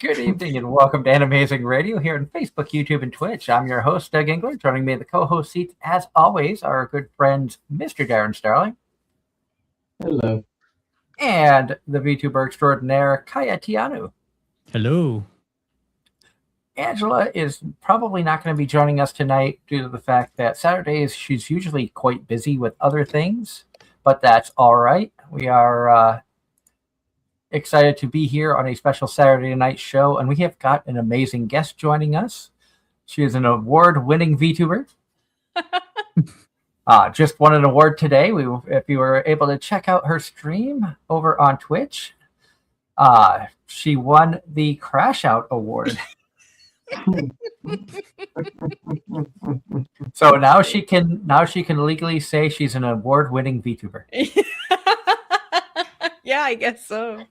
Good evening and welcome to Anime-Zing Radio here on Facebook, YouTube, and Twitch. I'm your host, Doug Engler. Joining me in the co-host seats, as always, our good friends, Mr. Darren Starling. Hello. And the VTuber extraordinaire, Kaya Tianu. Hello. Angela is probably not going to be joining us tonight due to the fact that Saturdays she's usually quite busy with other things, but that's all right. We are excited to be here on a special Saturday night show, and we have got an amazing guest joining us. She is an award-winning VTuber. Just won an award today. If you were able to check out her stream over on Twitch, she won the Crash Out Award. So now she can legally say she's an award-winning VTuber. Yeah, I guess so.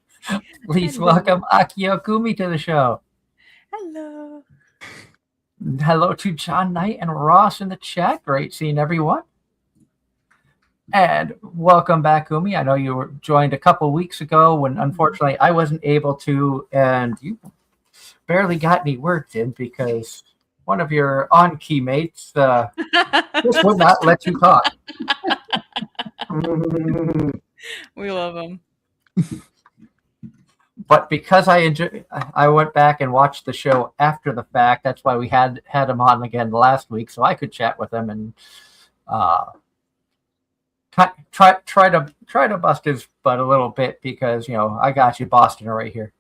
Please welcome Akiyo Kumi to the show. Hello. Hello to John Knight and Ross in the chat. Great seeing everyone. And welcome back, Kumi. I know you were joined a couple weeks ago when unfortunately I wasn't able to, and you barely got any words in because one of your on-key mates just would not let you talk. We love them. But because I went back and watched the show after the fact. That's why we had him on again last week, so I could chat with him and try to bust his butt a little bit because I got you, Boston, right here.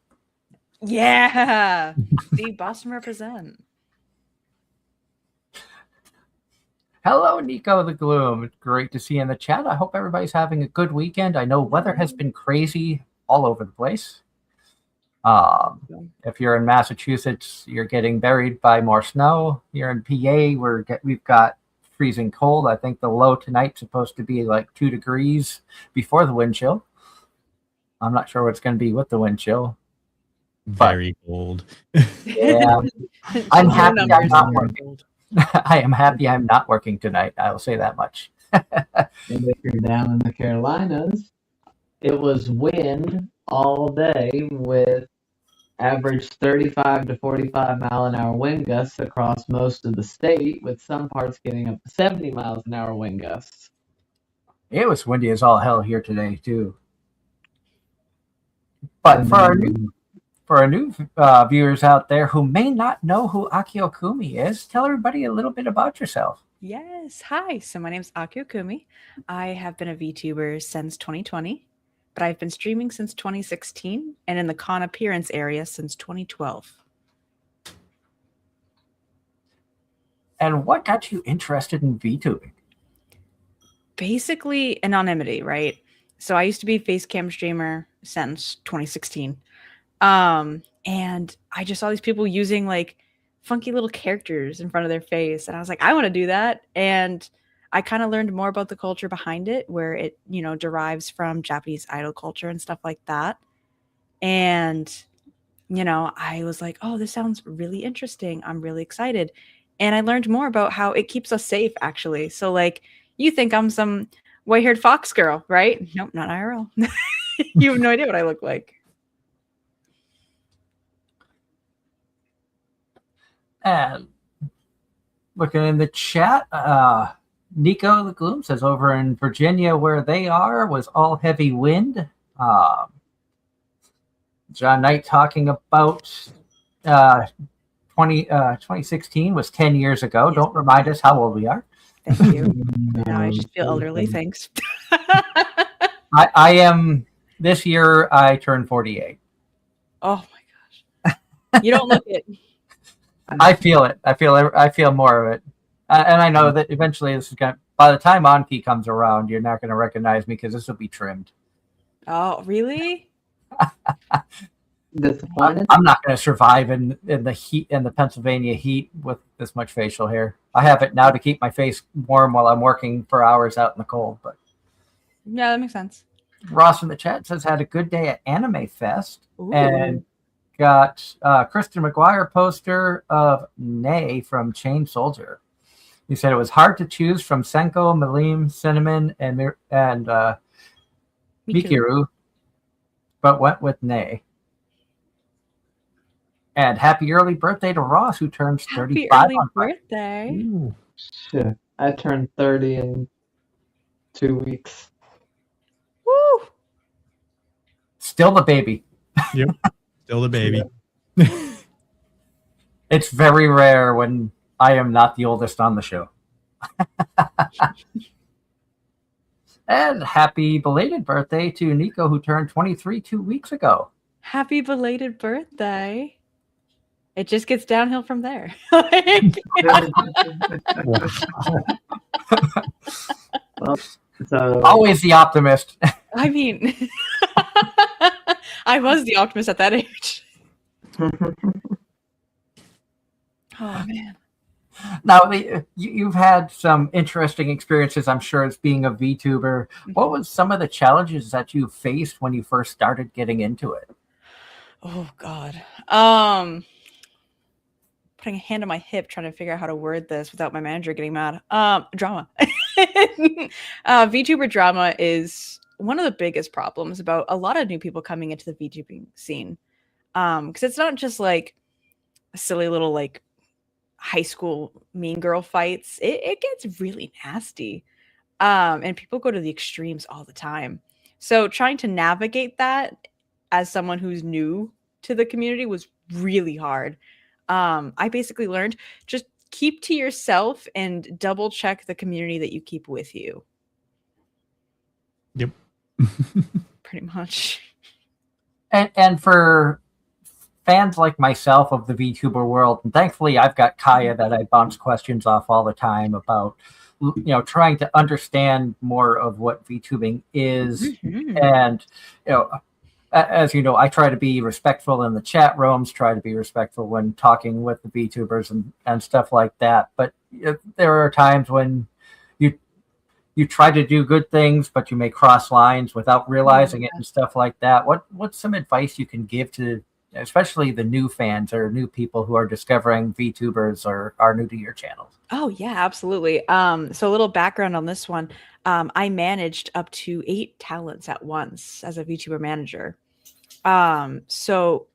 Yeah, see, Boston represent. Hello, Nico the Gloom. Great to see you in the chat. I hope everybody's having a good weekend. I know weather has been crazy all over the place. If you're in Massachusetts, you're getting buried by more snow. Here in PA, we've got freezing cold. I think the low tonight's supposed to be like 2 degrees before the wind chill. I'm not sure what it's going to be with the wind chill. Very cold. Yeah, I'm happy I'm not working. I am happy I'm not working tonight. I will say that much. And if you're down in the Carolinas, it was wind all day with average 35 to 45 mile an hour wind gusts across most of the state, with some parts getting up to 70 miles an hour wind gusts. It was windy as all hell here today too. But for our new viewers out there who may not know who Akiyo Kumi is, tell everybody a little bit about yourself. Yes. Hi. So my name is Akiyo Kumi. I have been a VTuber since 2020, but I've been streaming since 2016 and in the con appearance area since 2012. And what got you interested in VTubing? Basically anonymity, right? So I used to be a face cam streamer since 2016. And I just saw these people using like funky little characters in front of their face. And I was like, I want to do that. And I kind of learned more about the culture behind it, where it, derives from Japanese idol culture and stuff like that. And, I was like, oh, this sounds really interesting. I'm really excited. And I learned more about how it keeps us safe, actually. So like, you think I'm some white-haired fox girl, right? Nope, not IRL. You have no idea what I look like. And looking in the chat, Nico the Gloom says over in Virginia where they are was all heavy wind. John Knight talking about 2016 was 10 years ago. Yes. Don't remind us how old we are. Thank you. Now I just feel elderly. Thanks. I am, this year I turned 48. Oh my gosh. You don't look it. I feel it. I feel more of it. And I know that eventually this is going to, by the time Anki comes around, you're not going to recognize me because this will be trimmed. Oh, really? Disappointed? I'm not going to survive in the heat, in the Pennsylvania heat with this much facial hair. I have it now to keep my face warm while I'm working for hours out in the cold. But yeah, that makes sense. Ross in the chat says had a good day at Anime Fest. Ooh. And got Kristen McGuire poster of Nay from Chain Soldier. He said it was hard to choose from Senko, Malim, Cinnamon, and Mikiru, but went with Nay. And happy early birthday to Ross, who turns Happy 35 early on Friday. birthday. Ooh. Shit. I turned 30 in 2 weeks. Woo! Still the baby. Yep. Still the baby. It's very rare when I am not the oldest on the show. And happy belated birthday to Nico, who turned 23 2 weeks ago. Happy belated birthday. It just gets downhill from there. Well, so Always the optimist. I mean, I was the optimist at that age. Oh, man. Now, you've had some interesting experiences, I'm sure, as being a VTuber. What was some of the challenges that you faced when you first started getting into it? Oh, God. Putting a hand on my hip trying to figure out how to word this without my manager getting mad. Drama. VTuber drama is one of the biggest problems about a lot of new people coming into the VTubing scene. Because it's not just like a silly little like high school mean girl fights. It gets really nasty. And people go to the extremes all the time. So trying to navigate that as someone who's new to the community was really hard. I basically learned just keep to yourself and double check the community that you keep with you. Yep. Pretty much. And for fans like myself of the VTuber world, and thankfully I've got Kaya that I bounce questions off all the time about, trying to understand more of what VTubing is. Mm-hmm. And, as you know, I try to be respectful in the chat rooms, try to be respectful when talking with the VTubers and stuff like that. But there are times when you try to do good things, but you may cross lines without realizing it and stuff like that. What's some advice you can give to, especially the new fans or new people who are discovering VTubers or are new to your channels? Oh yeah, absolutely. So a little background on this one. I managed up to 8 talents at once as a VTuber manager. So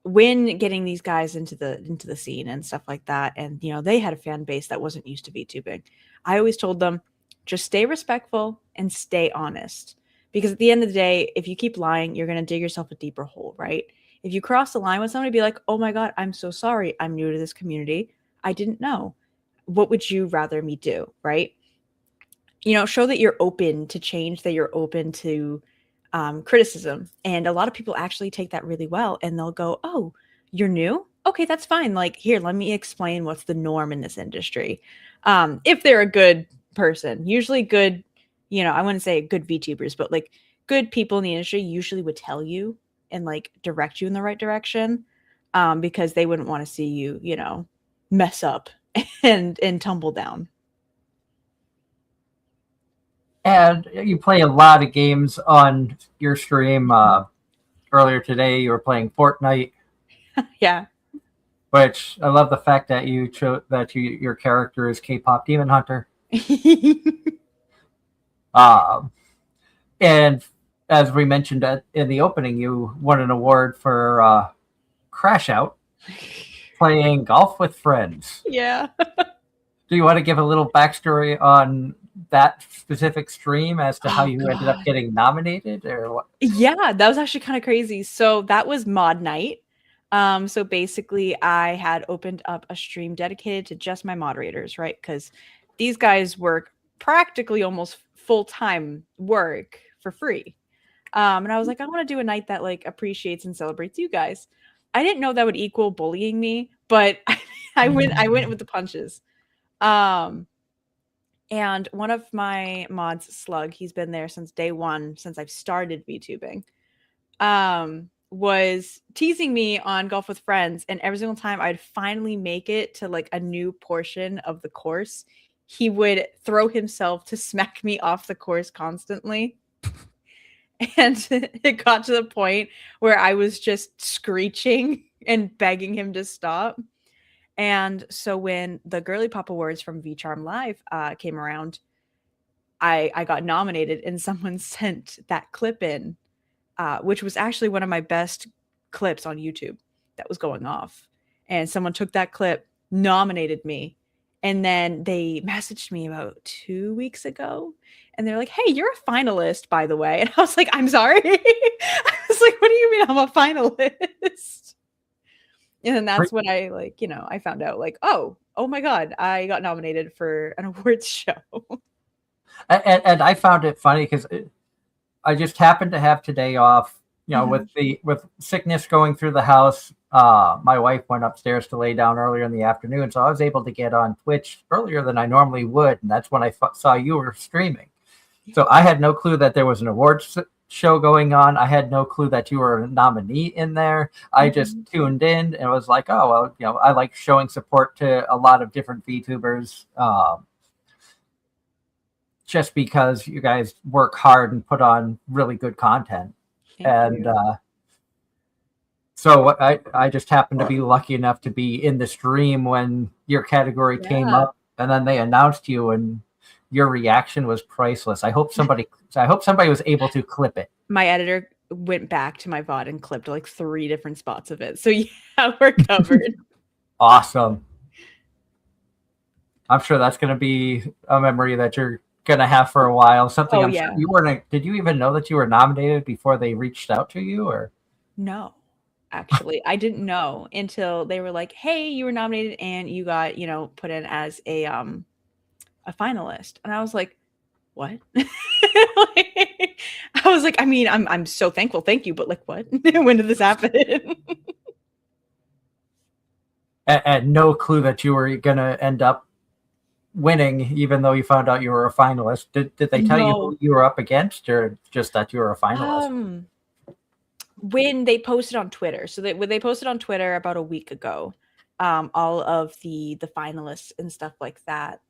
when getting these guys into the scene and stuff like that, and they had a fan base that wasn't used to VTubing, I always told them, just stay respectful and stay honest. Because at the end of the day, if you keep lying, you're going to dig yourself a deeper hole, right? If you cross the line with somebody, be like, oh my God, I'm so sorry. I'm new to this community. I didn't know. What would you rather me do, right? Show that you're open to change, that you're open to criticism. And a lot of people actually take that really well. And they'll go, oh, you're new? Okay, that's fine. Like, here, let me explain what's the norm in this industry. If they're a good person, usually good, I wouldn't say good VTubers, but like good people in the industry usually would tell you and like direct you in the right direction, because they wouldn't want to see you, mess up and tumble down. And you play a lot of games on your stream. Earlier today, you were playing Fortnite. Yeah. Which I love the fact that you chose that your character is K-pop Demon Hunter. And as we mentioned in the opening, you won an award for Crash Out, playing golf with friends. Yeah. Do you want to give a little backstory on that specific stream as to how you ended up getting nominated, or what? Yeah, that was actually kind of crazy. So that was mod night. So basically I had opened up a stream dedicated to just my moderators, right? Because these guys work practically almost full-time work for free. And I was like, I want to do a night that like appreciates and celebrates you guys. I didn't know that would equal bullying me, but I went with the punches. And one of my mods, Slug, he's been there since day one, since I've started VTubing, was teasing me on Golf with Friends. And every single time I'd finally make it to like a new portion of the course, he would throw himself to smack me off the course constantly. And it got to the point where I was just screeching and begging him to stop. And so when the Girly Pop Awards from VCharm Live came around, I got nominated, and someone sent that clip in, which was actually one of my best clips on YouTube. that was going off. And someone took that clip, nominated me, and then they messaged me about 2 weeks ago. And they're like, hey, you're a finalist, by the way. And I was like, I'm sorry. I was like, what do you mean I'm a finalist? And then that's when I I found out like, oh my God, I got nominated for an awards show. And I found it funny because I just happened to have today off, with sickness going through the house. My wife went upstairs to lay down earlier in the afternoon, so I was able to get on Twitch earlier than I normally would, and that's when I saw you were streaming. So I had no clue that there was an awards show going on. I had no clue that you were a nominee in there. I just tuned in and was like, oh, well, I like showing support to a lot of different VTubers, just because you guys work hard and put on really good content. Thank you. So I just happened to be lucky enough to be in the stream when your category came up, and then they announced you, and your reaction was priceless. I hope somebody was able to clip it. My editor went back to my VOD and clipped like 3 different spots of it. So yeah, we're covered. Awesome. I'm sure that's going to be a memory that you're going to have for a while. Something sure you weren't. Did you even know that you were nominated before they reached out to you, or? No. Actually, I didn't know until they were like, hey, you were nominated and you got, put in as a finalist. And I was like, what? I was like, I mean, I'm so thankful. Thank you. But like, what? When did this happen? And no clue that you were going to end up winning, even though you found out you were a finalist. Did they tell you who you were up against, or just that you were a finalist? When they posted on Twitter. So when they posted on Twitter about a week ago, all of the finalists and stuff like that.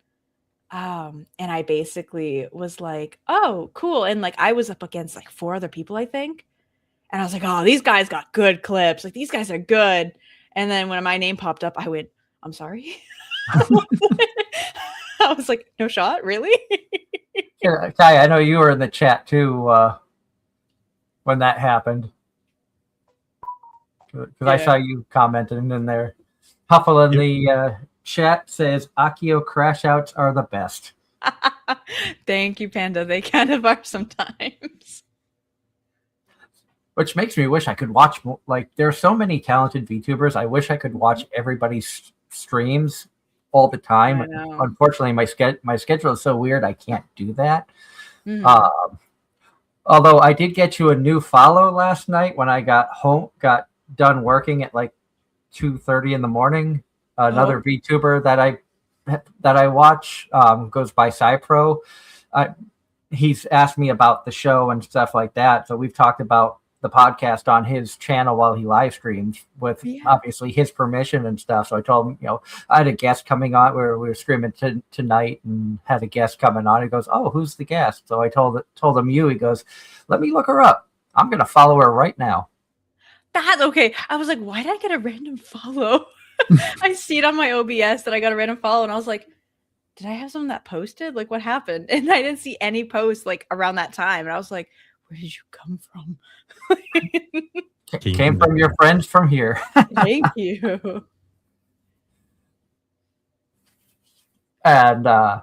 And I basically was like, oh, cool. And like, I was up against like 4 other people, I think. And I was like, oh, these guys got good clips. Like, these guys are good. And then when my name popped up, I went, I'm sorry. I was like, no shot, really? Yeah, Kai, I know you were in the chat too when that happened. Because I saw you commenting in there. Huffle in the chat says Akiyo crash outs are the best. Thank you, Panda. They kind of are sometimes. Which makes me wish I could watch more. Like, there are so many talented VTubers. I wish I could watch everybody's streams all the time. Unfortunately, my schedule is so weird I can't do that. Although I did get you a new follow last night when I got done working at like 2:30 in the morning. Another VTuber that I watch goes by CyPro. He's asked me about the show and stuff like that. So we've talked about the podcast on his channel while he live streams with obviously his permission and stuff. So I told him, I had a guest coming on where we were streaming tonight and had a guest coming on. He goes, oh, who's the guest? So I told him you. He goes, let me look her up. I'm going to follow her right now. That's okay. I was like, why did I get a random follow? I see it on my OBS that I got a random follow, and I was like, did I have someone that posted? Like, what happened? And I didn't see any posts like around that time. And I was like, where did you come from? Came from your friends from here. Thank you. And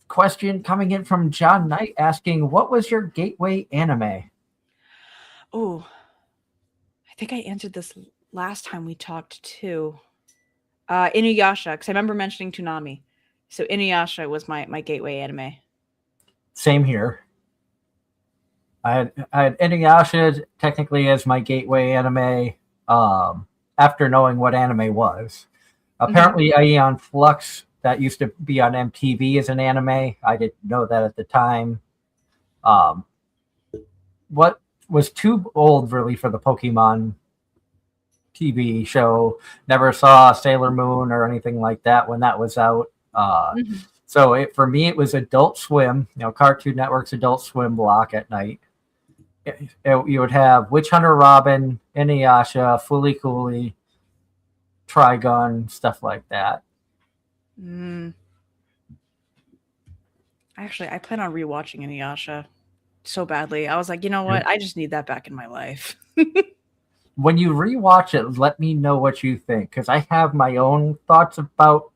question coming in from John Knight asking, what was your gateway anime? Oh, I think I answered this last time we talked too. Inuyasha, because I remember mentioning Toonami. So Inuyasha was my gateway anime. Same here. I had Inuyasha technically as my gateway anime after knowing what anime was. Apparently, Aeon Flux, that used to be on MTV, as an anime. I didn't know that at the time. What was too old, really, for the Pokemon TV show. Never saw Sailor Moon or anything like that when that was out. So for me, it was Adult Swim, Cartoon Network's Adult Swim block at night. You would have Witch Hunter Robin, Inuyasha, Fooly Cooly, Trigun, stuff like that. Actually, I plan on rewatching Inuyasha so badly. I was like, you know what? I just need that back in my life. when you rewatch it, let me know what you think, because I have my own thoughts about.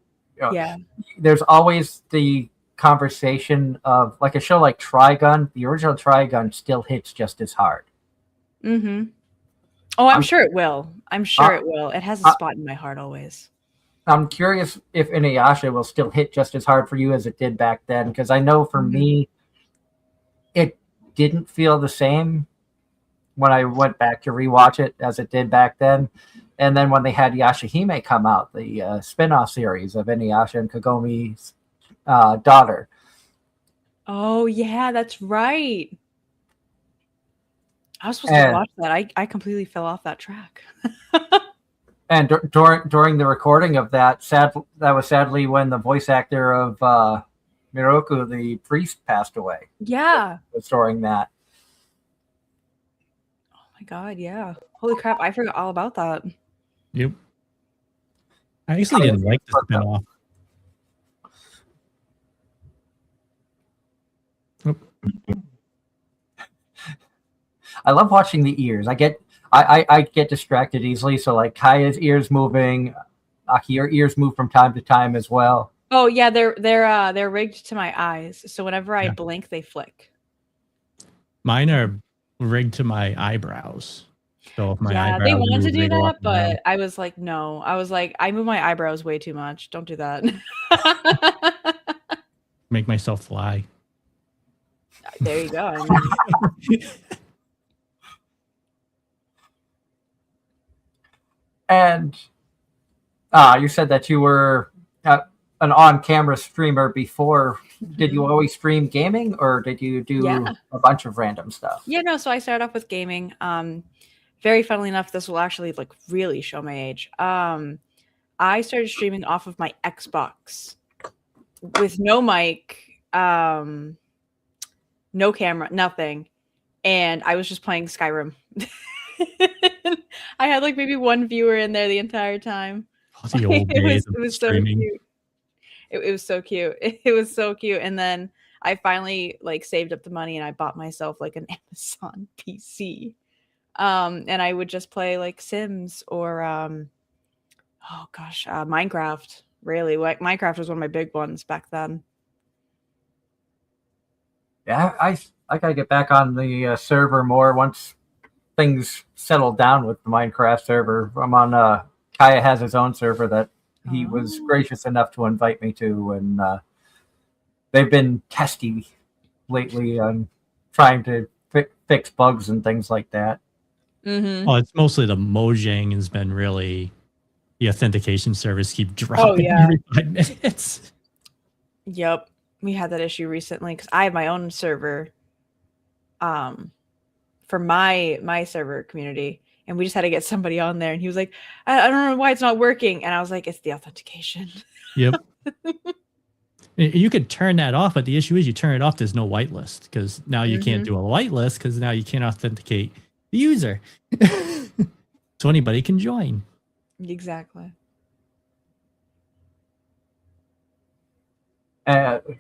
Yeah. There's always the conversation of like a show like Trigun. The original Trigun still hits just as hard. Mm-hmm. Oh, I'm sure it will. I'm sure it will. It has a spot in my heart always. I'm curious if Inuyasha will still hit just as hard for you as it did back then, because I know for me, it didn't feel the same when I went back to rewatch it as it did back then. And then when they had Yashahime come out, the spin-off series of Inuyasha and Kagomi's daughter. Oh, yeah, that's right. I was supposed to watch that. I completely fell off that track. And during the recording of that, that was sadly when the voice actor of Miroku, the priest, passed away. Yeah. During that. Oh my god, yeah. Holy crap, I forgot all about that. Yep. I actually didn't like the spinoff. I love watching the ears. I get distracted easily. So like Kaya's ears moving, Aki, your ears move from time to time as well. Oh yeah, they're rigged to my eyes. So whenever I blink, they flick. Mine are rigged to my eyebrows. So if my eyebrows they wanted to do go that, up and but down. I was like, no. I was like, I move my eyebrows way too much. Don't do that. Make myself fly. There you go. And you said that you were an on-camera streamer before. Did you always stream gaming, or did you do a bunch of random stuff? Yeah, no. So I started off with gaming. Very funnily enough, this will actually like really show my age. I started streaming off of my Xbox with no mic, no camera, nothing, and I was just playing Skyrim. I had like maybe one viewer in there the entire time. Oh, the old days it was so cute. It was so cute. It was so cute. And then I finally like saved up the money and I bought myself like an Amazon PC. And I would just play like Sims or Minecraft. Really, like Minecraft was one of my big ones back then. Yeah, I gotta get back on the server more once things settle down with the Minecraft server. I'm on Kaya has his own server that he was gracious enough to invite me to, and they've been testy lately on trying to fix bugs and things like that. Well, it's mostly the Mojang has been really the authentication service keep dropping every 5 minutes. Yep, we had that issue recently because I have my own server. For my server community, and we just had to get somebody on there, and he was like, I don't know why it's not working, and I was like, it's the authentication. Yep. You could turn that off, but the issue is you turn it off, there's no whitelist, because now you can't do a whitelist because now you can't authenticate the user. So anybody can join. Exactly.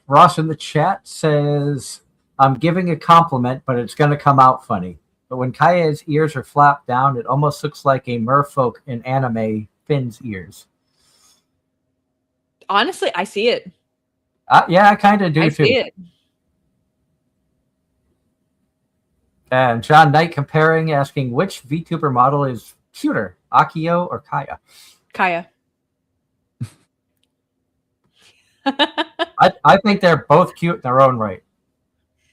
Ross in the chat says, I'm giving a compliment, but it's going to come out funny. But when Kaya's ears are flapped down, it almost looks like a merfolk in anime Finn's ears. Honestly, I see it. Yeah, I kind of do too. See it. And John Knight comparing, asking which VTuber model is cuter, Akiyo or Kaya? Kaya. I think they're both cute in their own right.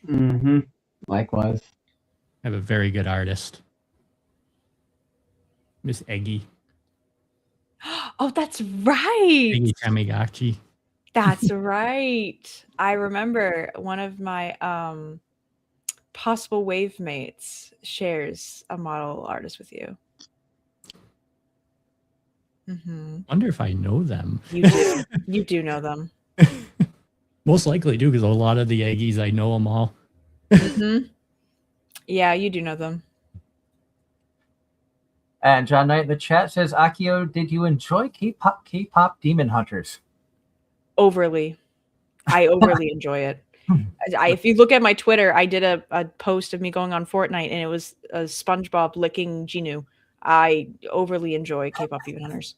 Mm-hmm. Likewise. I have a very good artist. Miss Eggy. Oh, that's right. Eggy Tamagotchi. That's right. I remember one of my possible wave mates shares a model artist with you. Wonder if I know them. You do. You do know them. Most likely do, because a lot of the Eggies, I know them all. Yeah, you do know them. And John Knight in the chat says, Akiyo, did you enjoy K-pop Demon Hunters? Overly. I overly enjoy it. If you look at my Twitter, I did a post of me going on Fortnite, and it was a SpongeBob licking Genu. I overly enjoy K-pop Demon Hunters.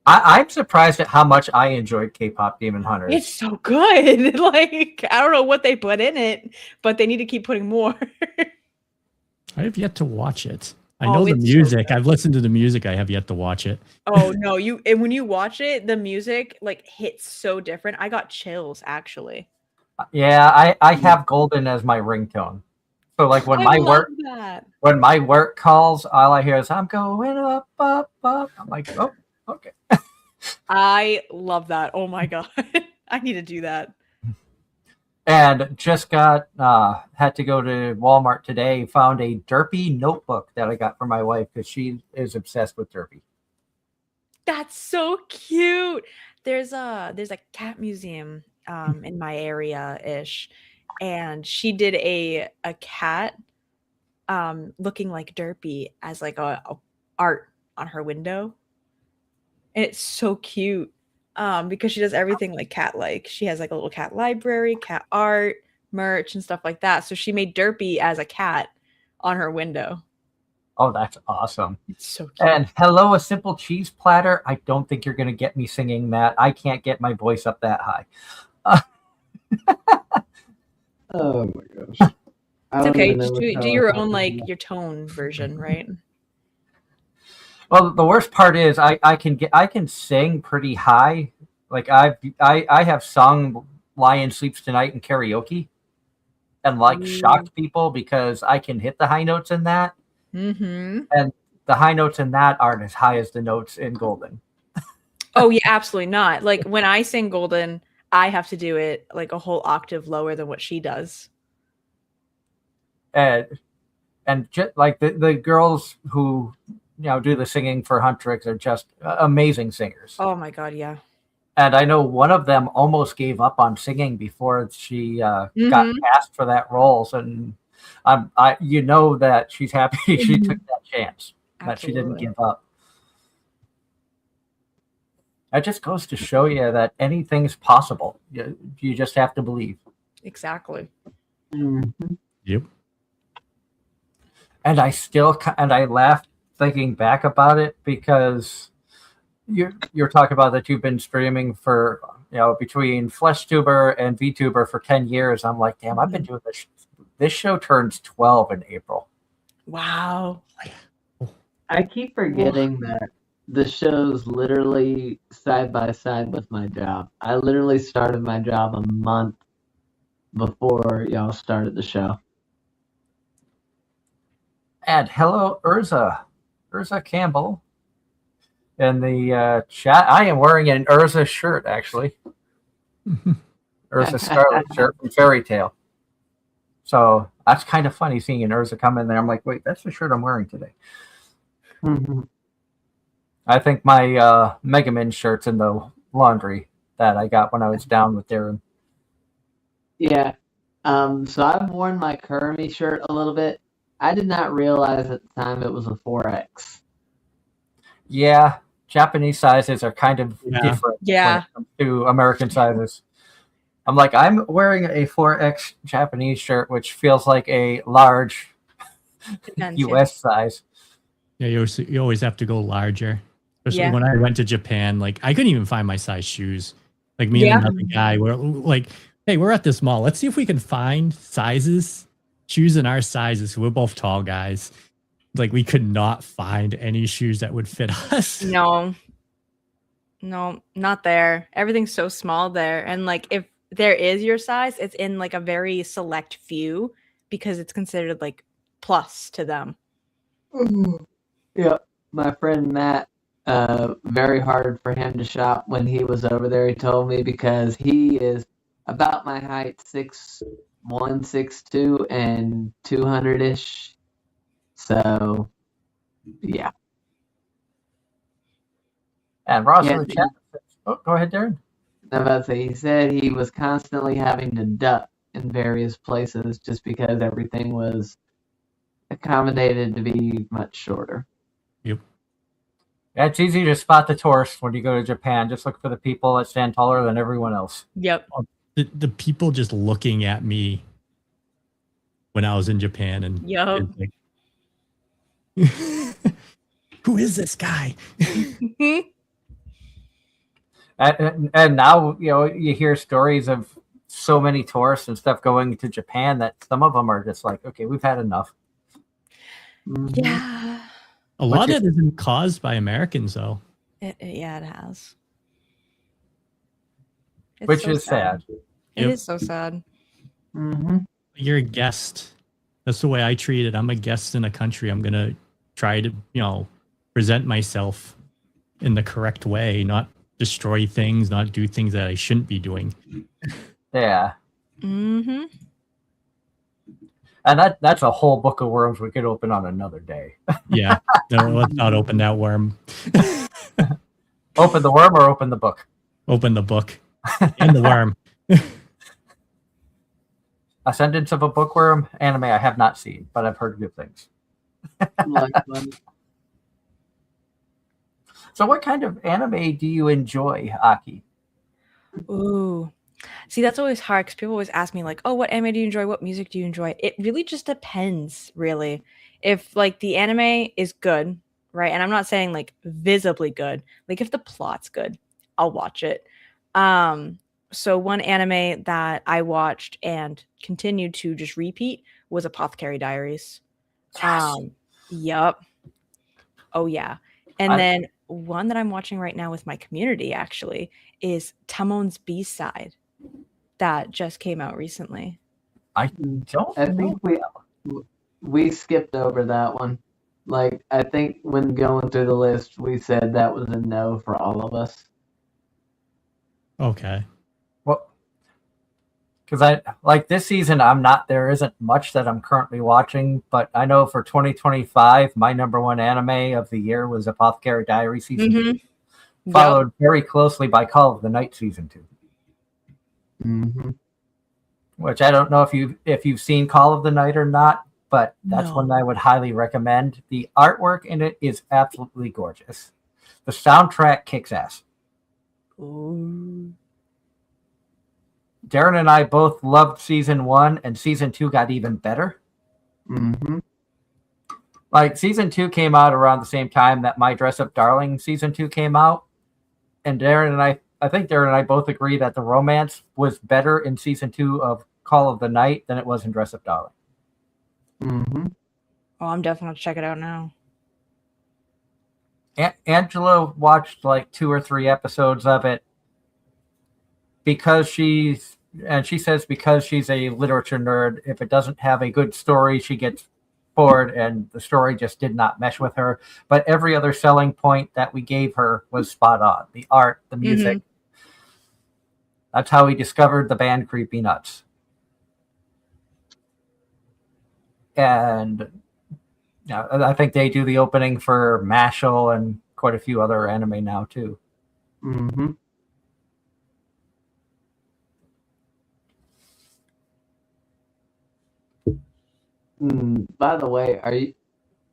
I'm surprised at how much I enjoyed K-pop Demon Hunters. It's so good. Like, I don't know what they put in it, but they need to keep putting more. I have yet to watch it. I Oh, know the it's so music. good. I've listened to the music. I have yet to watch it. Oh no, and when you watch it, the music like hits so different. I got chills actually. Yeah, I have Golden as my ringtone. So like when I my love that. when my work calls, all I hear is I'm going up, up, up. I'm like, oh, okay. I love that. Oh my god. I need to do that. And just got had to go to Walmart today. Found a Derpy notebook that I got for my wife because she is obsessed with Derpy. That's so cute. There's a cat museum in my area ish, and she did a cat looking like Derpy as like a art on her window. And it's so cute. Because she does everything like cat like. She has like a little cat library, cat art, merch, and stuff like that. So she made Derpy as a cat on her window. Oh, that's awesome. It's so cute. And hello, a simple cheese platter. I don't think you're going to get me singing that. I can't get my voice up that high. Oh my gosh. It's okay. Just do your own like your tone version, right? Well, the worst part is I can sing pretty high. Like I have sung "Lion Sleeps Tonight" in karaoke, and like shocked people because I can hit the high notes in that. Mm-hmm. And the high notes in that aren't as high as the notes in Golden. Oh yeah, absolutely not. Like when I sing Golden, I have to do it like a whole octave lower than what she does. And just like the girls who do the singing for Huntrix are just amazing singers. Oh my god, yeah. And I know one of them almost gave up on singing before she got cast for that role. And that she's happy she took that chance, that she didn't give up. That just goes to show you that anything's possible. You just have to believe. Exactly. Mm-hmm. Yep. And I laughed thinking back about it because you're talking about that you've been streaming for between FleshTuber and VTuber for 10 years. I'm like, damn, I've been doing this. This show turns 12 in April. Wow. I keep forgetting that the show's literally side by side with my job. I literally started my job a month before y'all started the show. And hello, Urza Campbell. In the chat, I am wearing an Urza shirt, actually. Urza Scarlet shirt from Fairy Tail. So that's kind of funny seeing an Urza come in there. I'm like, wait, that's the shirt I'm wearing today. Mm-hmm. I think my Mega Man shirt's in the laundry that I got when I was down with Darren. Yeah. So I've worn my Kermie shirt a little bit. I did not realize at the time it was a 4X. Yeah, Japanese sizes are kind of different when it comes to American sizes. I'm like, I'm wearing a 4X Japanese shirt, which feels like a large US size. Yeah, you always have to go larger. Especially when I went to Japan, like I couldn't even find my size shoes. Like me and another guy were like, hey, we're at this mall. Let's see if we can find shoes in our sizes. We're both tall guys. Like we could not find any shoes that would fit us. No, not there. Everything's so small there. And like if there is your size, it's in like a very select few because it's considered like plus to them. Yeah. My friend Matt, very hard for him to shop when he was over there, he told me, because he is about my height, 6'1", 6'2", and 200-ish. So, yeah. And Ross in the chat. Oh, go ahead, Darren. I was about to say, he said he was constantly having to duck in various places just because everything was accommodated to be much shorter. Yep. Yeah, it's easy to spot the tourists when you go to Japan. Just look for the people that stand taller than everyone else. Yep. The people just looking at me when I was in Japan, and Who is this guy? And now, you hear stories of so many tourists and stuff going to Japan that some of them are just like, okay, we've had enough. Mhm. Yeah. A lot of it isn't caused by Americans, though. Yeah, it has. It's Which so is sad. It Yep. is so sad. Mhm. You're a guest. That's the way I treat it. I'm a guest in a country. I'm going to try to, present myself in the correct way, not destroy things, not do things that I shouldn't be doing. Yeah. Mm-hmm. And that's a whole book of worms we could open on another day. Yeah. No, let's not open that worm. Open the worm or open the book? Open the book and the worm. Ascendance of a Bookworm anime I have not seen, but I've heard good things. Like one. So what kind of anime do you enjoy, Aki? Ooh. See, that's always hard because people always ask me, like, oh, what anime do you enjoy? What music do you enjoy? It really just depends, really. If, like, the anime is good, right? And I'm not saying, like, visibly good. Like, if the plot's good, I'll watch it. So one anime that I watched and continued to just repeat was Apothecary Diaries. Yes. Yup. Oh, yeah. And then one that I'm watching right now with my community, actually, is Tamon's B-Side that just came out recently. I don't I know. think we skipped over that one. Like, I think when going through the list, we said that was a no for all of us. Okay. Well, because this season, there isn't much that I'm currently watching, but I know for 2025, my number one anime of the year was Apothecary Diary Season 2, followed very closely by Call of the Night Season 2. Mm-hmm. Which I don't know if you've seen Call of the Night or not, but that's No. one I would highly recommend. The artwork in it is absolutely gorgeous. The soundtrack kicks ass. Ooh. Darren and I both loved season 1, and season 2 got even better. Mm-hmm. Like, season 2 came out around the same time that My Dress Up Darling season 2 came out, and I think Darren and I both agree that the romance was better in season 2 of Call of the Night than it was in Dress Up Darling. Mm-hmm. Oh, I'm definitely going to check it out now. Angela watched like 2 or 3 episodes of it because she says because she's a literature nerd, if it doesn't have a good story, she gets bored, and the story just did not mesh with her. But every other selling point that we gave her was spot on. The art, the music. That's how we discovered the band Creepy Nuts. And I think they do the opening for Mashal and quite a few other anime now too. Mm-hmm. By the way,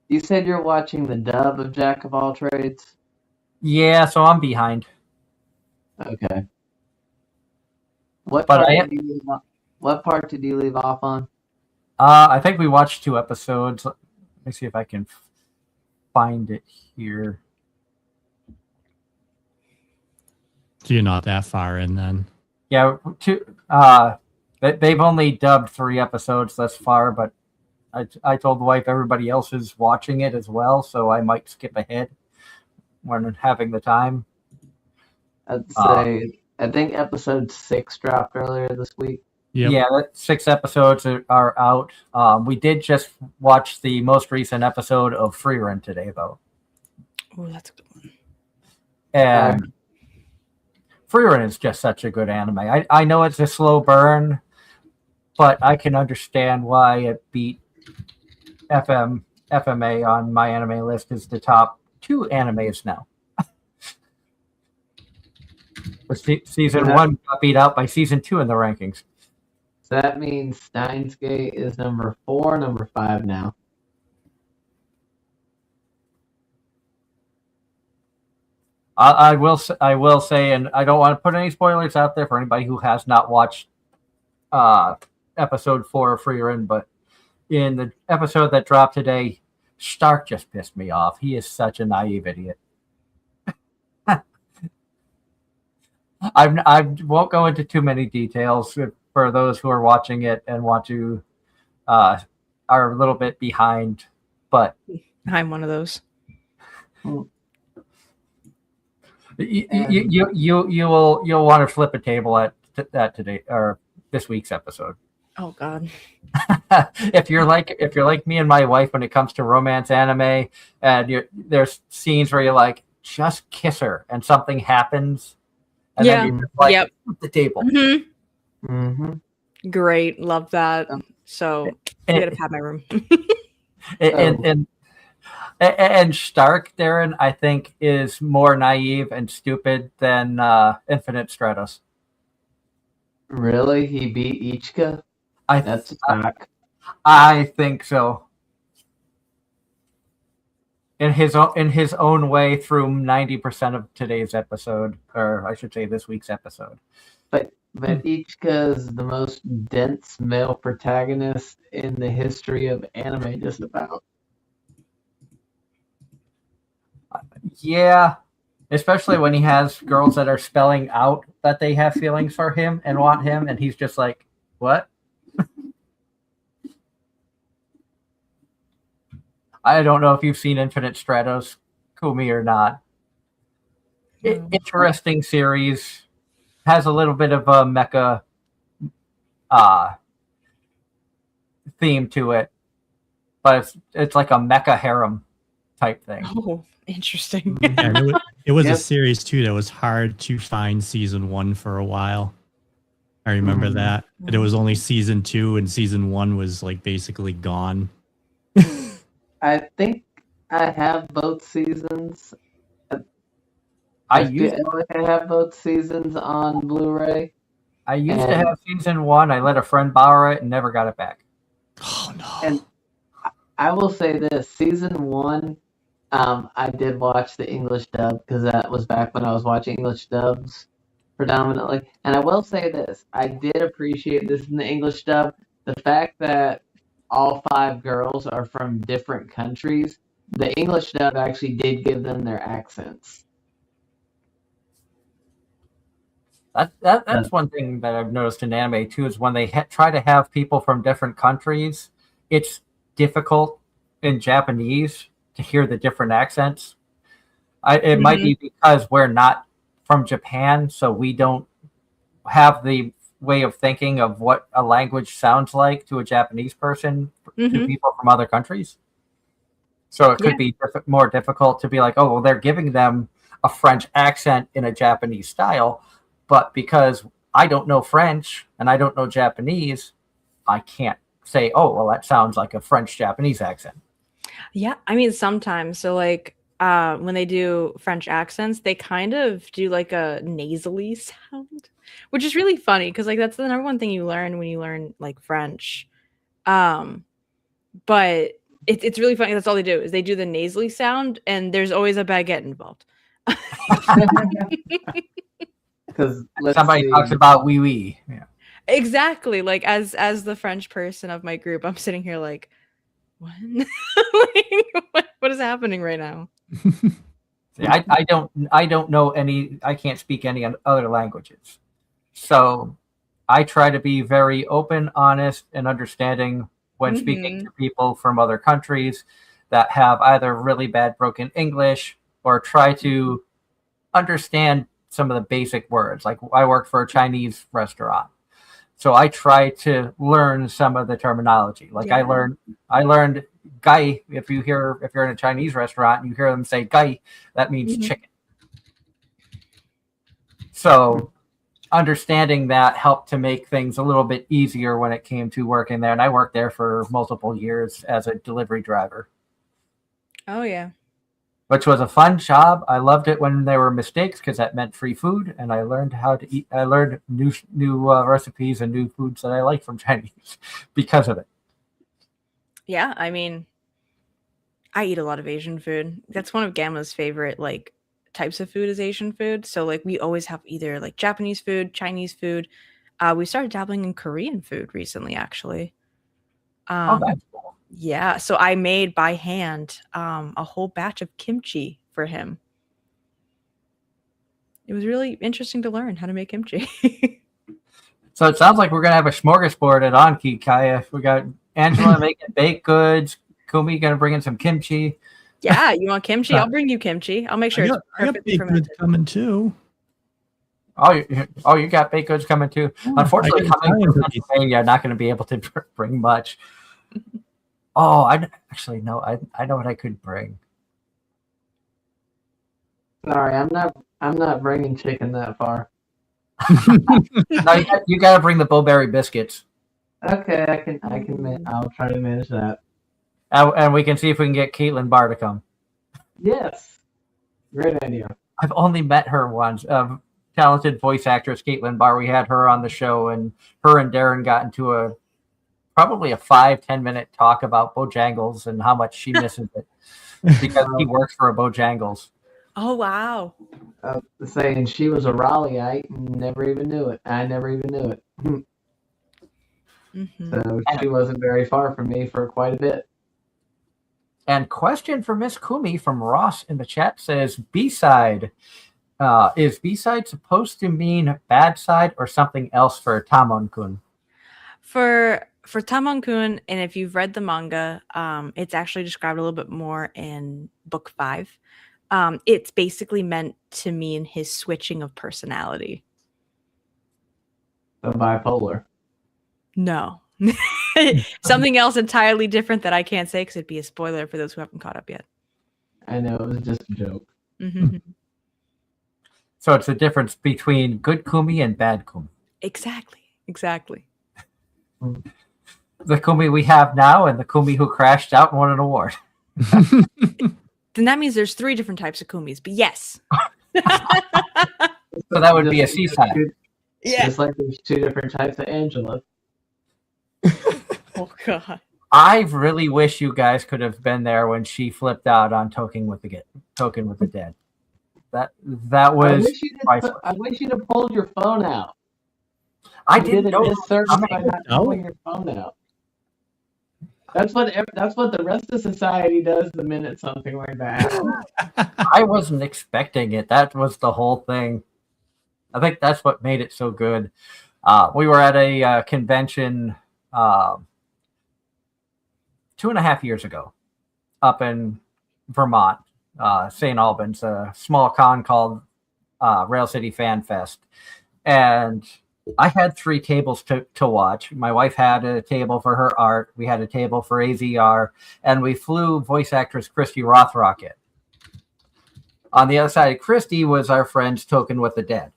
you said you're watching the dub of Jack of All Trades? Yeah, so I'm behind. Okay. What But part did you leave off on? I think we watched 2 episodes. Let me see if I can find it here. So you're not that far in then. Yeah, they've only dubbed 3 episodes thus far, but I told the wife everybody else is watching it as well, so I might skip ahead when having the time. I'd say I think episode 6 dropped earlier this week. Yep. Yeah, 6 episodes are out. We did just watch the most recent episode of Free Run today, though. Oh, that's a good one. And Free Run is just such a good anime. I know it's a slow burn, but I can understand why it beat FMA on my anime list as the top 2 animes now. Season 1 got beat out by season 2 in the rankings. So that means Steins Gate is number 4, number 5 now. I will say, and I don't want to put any spoilers out there for anybody who has not watched episode 4 of Free Run, but in the episode that dropped today, Stark just pissed me off. He is such a naive idiot. I won't go into too many details for those who are watching it and want to are a little bit behind, but I'm one of those. You'll want to flip a table at today or this week's episode. Oh God. if you're like me and my wife when it comes to romance anime, and there's scenes where you're like, just kiss her, and something happens, and then you're just like, flip the table. Great, love that. So I gotta pad my room. And Stark, Darren, I think, is more naive and stupid than Infinite Stratos. Really? He beat Ichika? That's a fact. I think so. In his own way through 90% of today's episode, or I should say this week's episode. But Ichika is the most dense male protagonist in the history of anime, just about. Yeah, especially when he has girls that are spelling out that they have feelings for him and want him, and he's just like, what? I don't know if you've seen Infinite Stratos, Kumi, or not. Interesting series. Has a little bit of a mecha theme to it, but it's like a mecha harem type thing. Oh, interesting. Yeah, it was a series too that was hard to find season 1 for a while. I remember that. And it was only season 2, and season 1 was like basically gone. I think I have both seasons. I have both seasons on Blu-ray. I used to have season 1. I let a friend borrow it and never got it back. Oh no! And I will say this: season 1, I did watch the English dub because that was back when I was watching English dubs predominantly. And I will say this: I did appreciate this in the English dub. The fact that all 5 girls are from different countries. The English dub actually did give them their accents. That's one thing that I've noticed in anime too, is when they try to have people from different countries, it's difficult in Japanese to hear the different accents. It might be because we're not from Japan, so we don't have the way of thinking of what a language sounds like to a Japanese person, to people from other countries. So it could be more difficult to be like, oh, well, they're giving them a French accent in a Japanese style, but because I don't know French and I don't know Japanese, I can't say, oh, well, that sounds like a French-Japanese accent. Yeah, I mean, sometimes. So, like, when they do French accents, they kind of do like a nasally sound, which is really funny because, like, that's the number one thing you learn when you learn like French. But it's really funny. That's all they do is they do the nasally sound, and there's always a baguette involved. Because somebody talks about wee wee. Yeah. Exactly. Like as the French person of my group, I'm sitting here like, what? Like, what is happening right now? See, I don't know any. I can't speak any other languages, so I try to be very open, honest, and understanding when speaking to people from other countries that have either really bad broken English or try to understand some of the basic words. Like I worked for a Chinese restaurant, so I try to learn some of the terminology. Like I learned gai. If you're in a Chinese restaurant and you hear them say gai, that means chicken. So understanding that helped to make things a little bit easier when it came to working there. And I worked there for multiple years as a delivery driver. Oh yeah. Which was a fun job. I loved it when there were mistakes because that meant free food, and I learned how to eat. I learned new recipes and new foods that I like from Chinese because of it. Yeah, I mean, I eat a lot of Asian food. That's one of Gamma's favorite like types of food is Asian food. So like we always have either like Japanese food, Chinese food. We started dabbling in Korean food recently, actually. Oh, that's cool. Yeah, so I made by hand a whole batch of kimchi for him. It was really interesting to learn how to make kimchi. So it sounds like we're gonna have a smorgasbord at Anki, Kaya. We got Angela making baked goods. Kumi gonna bring in some kimchi. Yeah, you want kimchi? I'll bring you kimchi. I'll make sure it's I got perfectly baked goods fermented. coming too. You got baked goods coming too. Unfortunately, I got coming Italian from cookies. Pennsylvania, I'm not going to be able to bring much. Oh, I actually no. I know what I could bring. Sorry, I'm not bringing chicken that far. No, you got to bring the Bowberry biscuits, Okay, I'll try to manage that. and we can see if we can get Caitlin Barr to come. Yes, great idea. I've only met her once. Talented voice actress Caitlin Barr. We had her on the show, and her and Darren got into probably a 5-10 minute talk about Bojangles and how much she misses it because he works for a Bojangles. Oh wow. Saying she was a Raleighite and never even knew it. I never even knew it. Mm-hmm. So she wasn't very far from me for quite a bit. And question for Miss Kumi from Ross in the chat says, B-side. Is B-side supposed to mean bad side or something else for Tamon-kun? For Tamon-kun, and if you've read the manga, it's actually described a little bit more in book 5. It's basically meant to mean his switching of personality. So bipolar. No. Something else entirely different that I can't say because it'd be a spoiler for those who haven't caught up yet. I know, it was just a joke. Mm-hmm. So it's the difference between good Kumi and bad Kumi. Exactly. The Kumi we have now and the Kumi who crashed out and won an award. Then that means there's 3 different types of Kumis, but yes. So that would be a C-side. Yeah. Just like there's 2 different types of Angela. Oh god. I really wish you guys could have been there when she flipped out on Token with the Dead. That was priceless. I wish you'd have pulled your phone out. I You didn't did a know. disservice by not pulling your phone out. That's what the rest of society does the minute something like that happens. I wasn't expecting it. That was the whole thing. I think that's what made it so good. We were at a convention 2.5 years ago up in Vermont, St. Albans, a small con called Rail City Fan Fest. And I had 3 tables to watch. My wife had a table for her art. We had a table for AZR. And we flew voice actress Christy Rothrock in. On the other side of Christy was our friends Token with the Dead.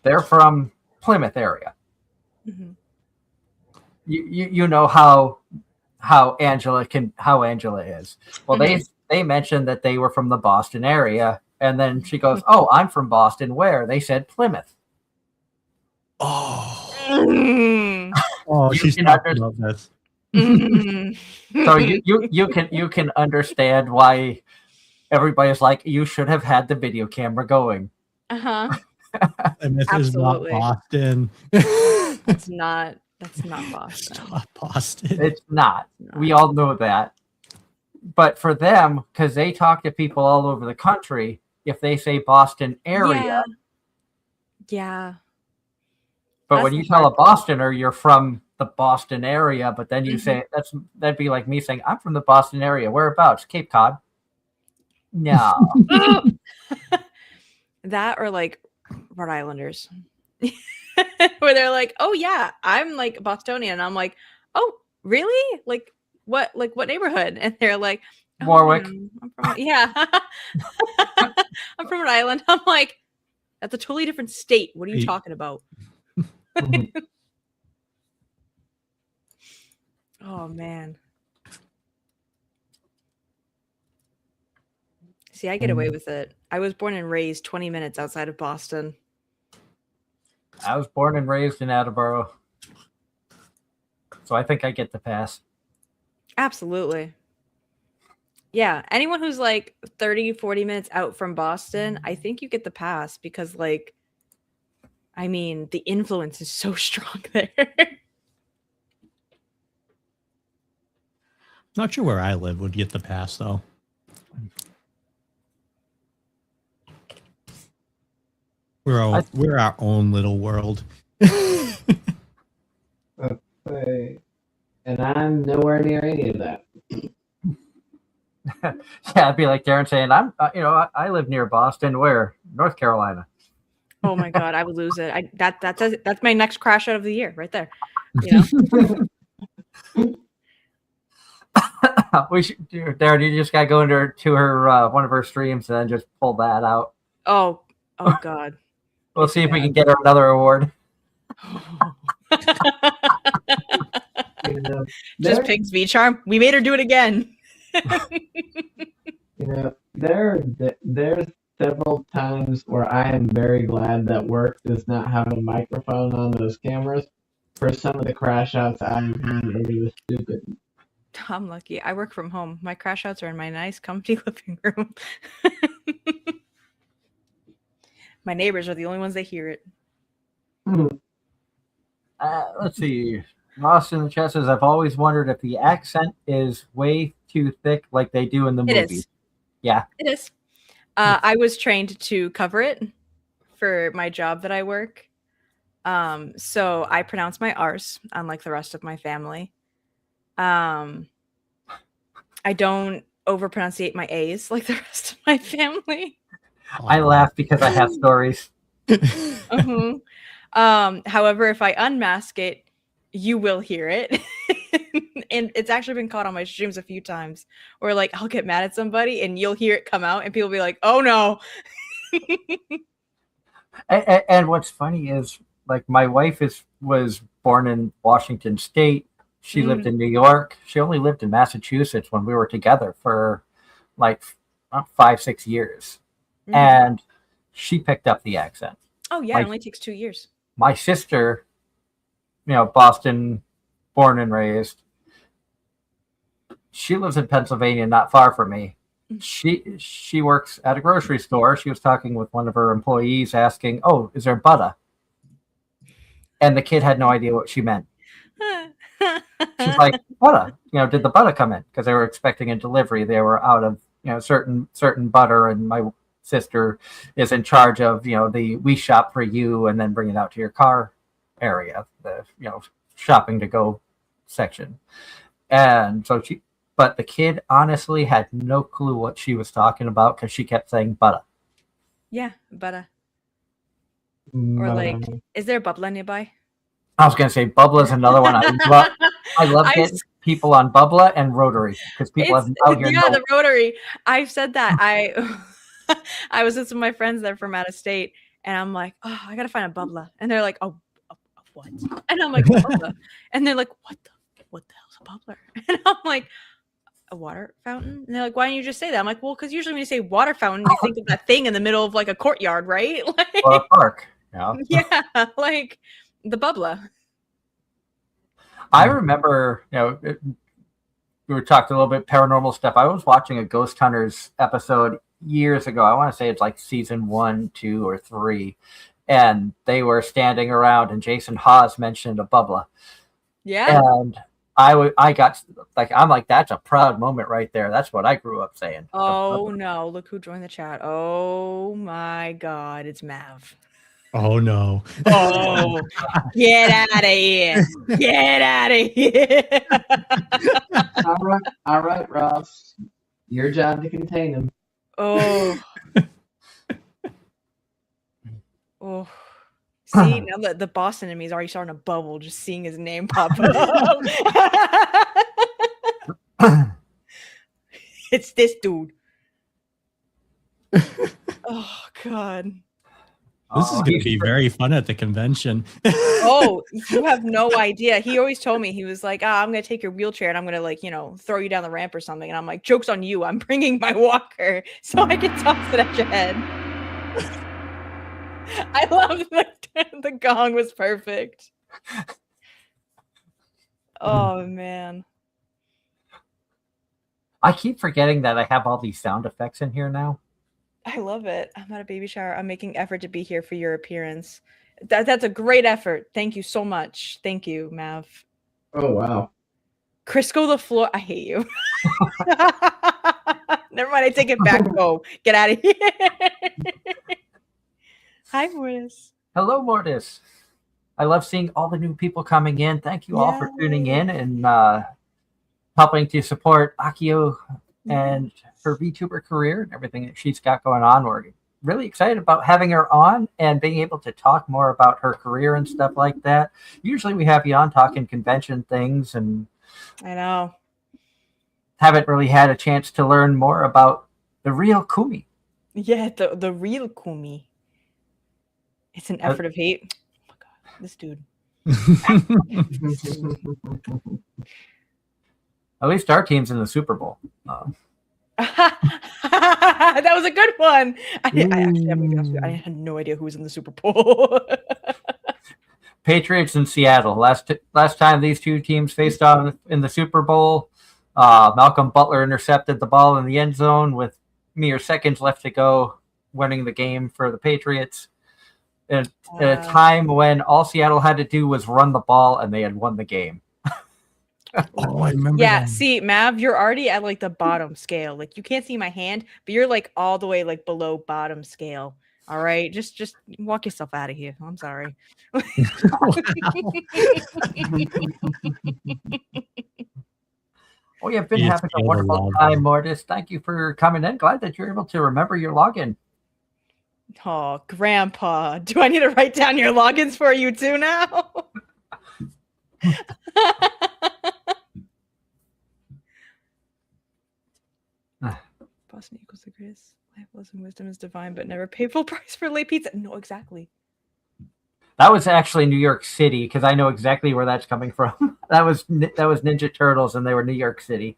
They're from Plymouth area. Mm-hmm. You know how Angela is. Well, they mentioned that they were from the Boston area, and then she goes, "Oh, I'm from Boston. Where?" They said Plymouth. Mm-hmm. Oh, she's talking about this. Mm-hmm. So you can understand why everybody's like, you should have had the video camera going. Uh-huh. And this is not Absolutely. Boston. That's not Boston. It's not Boston. It's not. We all know that. But for them, because they talk to people all over the country, if they say Boston area, Yeah. but That's when the you tell a hard part. Bostoner you're from the Boston area, but then you say that'd be like me saying I'm from the Boston area. Whereabouts? Cape Cod. No. That or like Rhode Islanders. Where they're like, "Oh yeah, I'm like Bostonian." And I'm like, "Oh, really? Like what neighborhood?" And they're like, "Oh, Warwick. I'm from I'm from Rhode Island." I'm like, "That's a totally different state. What are you talking about?" Oh man. See, I get away with it. I was born and raised 20 minutes outside of Boston. I was born and raised in Attleboro. So I think I get the pass. Absolutely. Yeah, anyone who's like 30, 40 minutes out from Boston, I think you get the pass because like I mean, the influence is so strong there. Not sure where I live would get the pass though. We're our own little world. Okay. And I'm nowhere near any of that. Yeah, it'd be like Darren saying, "I'm, I live near Boston. Where? North Carolina." Oh my god, I would lose it. That's my next crash out of the year, right there. You know, We should, Darren. You just gotta go into her one of her streams and then just pull that out. oh god. We'll see if we can get her another award. You know, Just there, pig speed charm. We made her do it again. there's several times where I am very glad that work does not have a microphone on those cameras. For some of the crash outs I've had, it was stupid. I'm lucky. I work from home. My crash outs are in my nice, comfy living room. My neighbors are the only ones that hear it. Let's see. Ross in the chat says, "I've always wondered if the accent is way too thick, like they do in the movie." It is. Yeah, it is. I was trained to cover it for my job that I work. So I pronounce my R's, unlike the rest of my family. I don't overpronunciate my A's like the rest of my family. I laugh because I have stories. However, if I unmask it, you will hear it. And it's actually been caught on my streams a few times where like I'll get mad at somebody and you'll hear it come out and people will be like, "Oh no." And what's funny is, like, my wife was born in Washington State. She lived in New York. She only lived in Massachusetts when we were together for like 5-6 years. And she picked up the accent. Oh yeah, it only takes 2 years. My sister, Boston, born and raised, she lives in Pennsylvania, not far from me. She works at a grocery store. She was talking with one of her employees, asking, "Oh, is there butter?" And the kid had no idea what she meant. She's like, "Butter? Did the butter come in?" Because they were expecting a delivery. They were out of certain butter, and my sister is in charge of we shop for you and then bring it out to your car area, the shopping to go section. And so but the kid honestly had no clue what she was talking about because she kept saying butter. Yeah, butter. Or like, is there a bubbler nearby? I was gonna say Bubbla is another one. I love getting people on Bubbla and Rotary because people have out here. Yeah, the Rotary. I've said that. I was with some of my friends there from out of state, and I'm like, "Oh, I gotta find a Bubbla," and they're like, "Oh, what?" And I'm like, "Bubbla," and they're like, "What the hell's a bubbler?" And I'm like, "A water fountain?" And they're like, "Why don't you just say that?" I'm like, "Well, because usually when you say water fountain, you think of that thing in the middle of like a courtyard, right?" Like, or a park. Yeah, like the bubbler. I remember, we were talking a little bit paranormal stuff. I was watching a Ghost Hunters episode years ago. I want to say it's like season 1, 2, or 3, and they were standing around, and Jason Hawes mentioned a bubbler. Yeah, and I got like, I'm like, that's a proud moment right there. That's what I grew up saying. Oh no! Look who joined the chat. Oh my God, it's Mav. Oh no! Oh, get out of here! Get out of here! All right, Ross. Your job to contain him. Oh. Oh. See, now the boss enemy is already starting to bubble just seeing his name pop up. It's this dude. Oh God. This is going to be very fun at the convention. Oh, you have no idea. He always told me, he was like, I'm going to take your wheelchair and I'm going to like, throw you down the ramp or something. And I'm like, joke's on you. I'm bringing my walker so I can toss it at your head. I love the gong was perfect. Oh, man. I keep forgetting that I have all these sound effects in here now. I love it. I'm at a baby shower. I'm making effort to be here for your appearance. That's a great effort. Thank you so much. Thank you, Mav. Oh, wow. Crisco the floor. I hate you. Never mind. I take it back. Go. Get out of here. Hi, Mortis. Hello, Mortis. I love seeing all the new people coming in. Thank you all for tuning in and helping to support Akiyo and her VTuber career and everything that she's got going on. We're really excited about having her on and being able to talk more about her career and stuff like that. Usually we have you on talking convention things, and I know. Haven't really had a chance to learn more about the real Kumi. Yeah, the real Kumi. It's an effort of hate. Oh my god, this dude. At least our team's in the Super Bowl. That was a good one. I'm gonna be honest with you, I had no idea who was in the Super Bowl. Patriots in Seattle. Last time these two teams faced off in the Super Bowl, Malcolm Butler intercepted the ball in the end zone with mere seconds left to go, winning the game for the Patriots. At a time when all Seattle had to do was run the ball, and they had won the game. Oh, I remember. Yeah, that. see, Mav, you're already at like the bottom scale. Like you can't see my hand, but you're like all the way like below bottom scale. All right, just walk yourself out of here. I'm sorry. Oh, you've been having a wonderful time, Mortis. Thank you for coming in. Glad that you're able to remember your login. Oh, Grandpa, do I need to write down your logins for you too now? Boston equals the greatest. Life lesson, wisdom is divine, but never pay full price for late pizza. No, exactly. That was actually New York City, because I know exactly where that's coming from. That was Ninja Turtles, and they were New York City.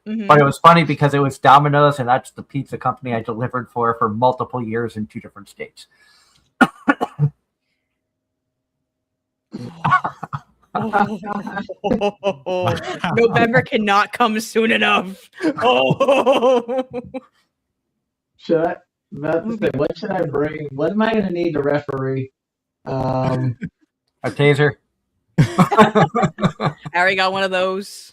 Mm-hmm. But it was funny because it was Domino's, and that's the pizza company I delivered for multiple years in 2 different states. November cannot come soon enough. Oh. What should I bring? What am I going to need to referee? A taser. I already got one of those.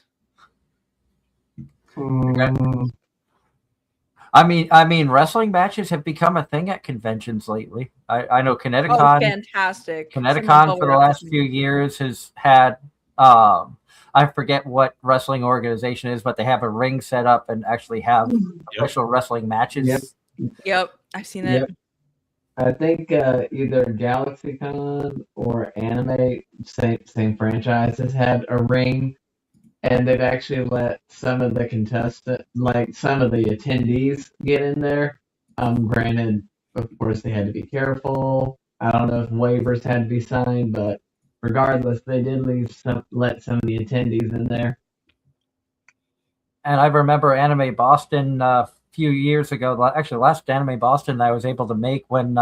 I mean, wrestling matches have become a thing at conventions lately. I know Kineticon. Oh, fantastic! Kineticon for the last few years has had. I forget what wrestling organization is, but they have a ring set up and actually have official wrestling matches. Yep, I've seen it. Yep. I think either GalaxyCon or Anime, same franchises, had a ring, and they've actually let some of the contestants, like some of the attendees, get in there. Granted, of course, they had to be careful. I don't know if waivers had to be signed, but regardless, they did let some of the attendees in there. And I remember Anime Boston few years ago, actually last Anime Boston that I was able to make when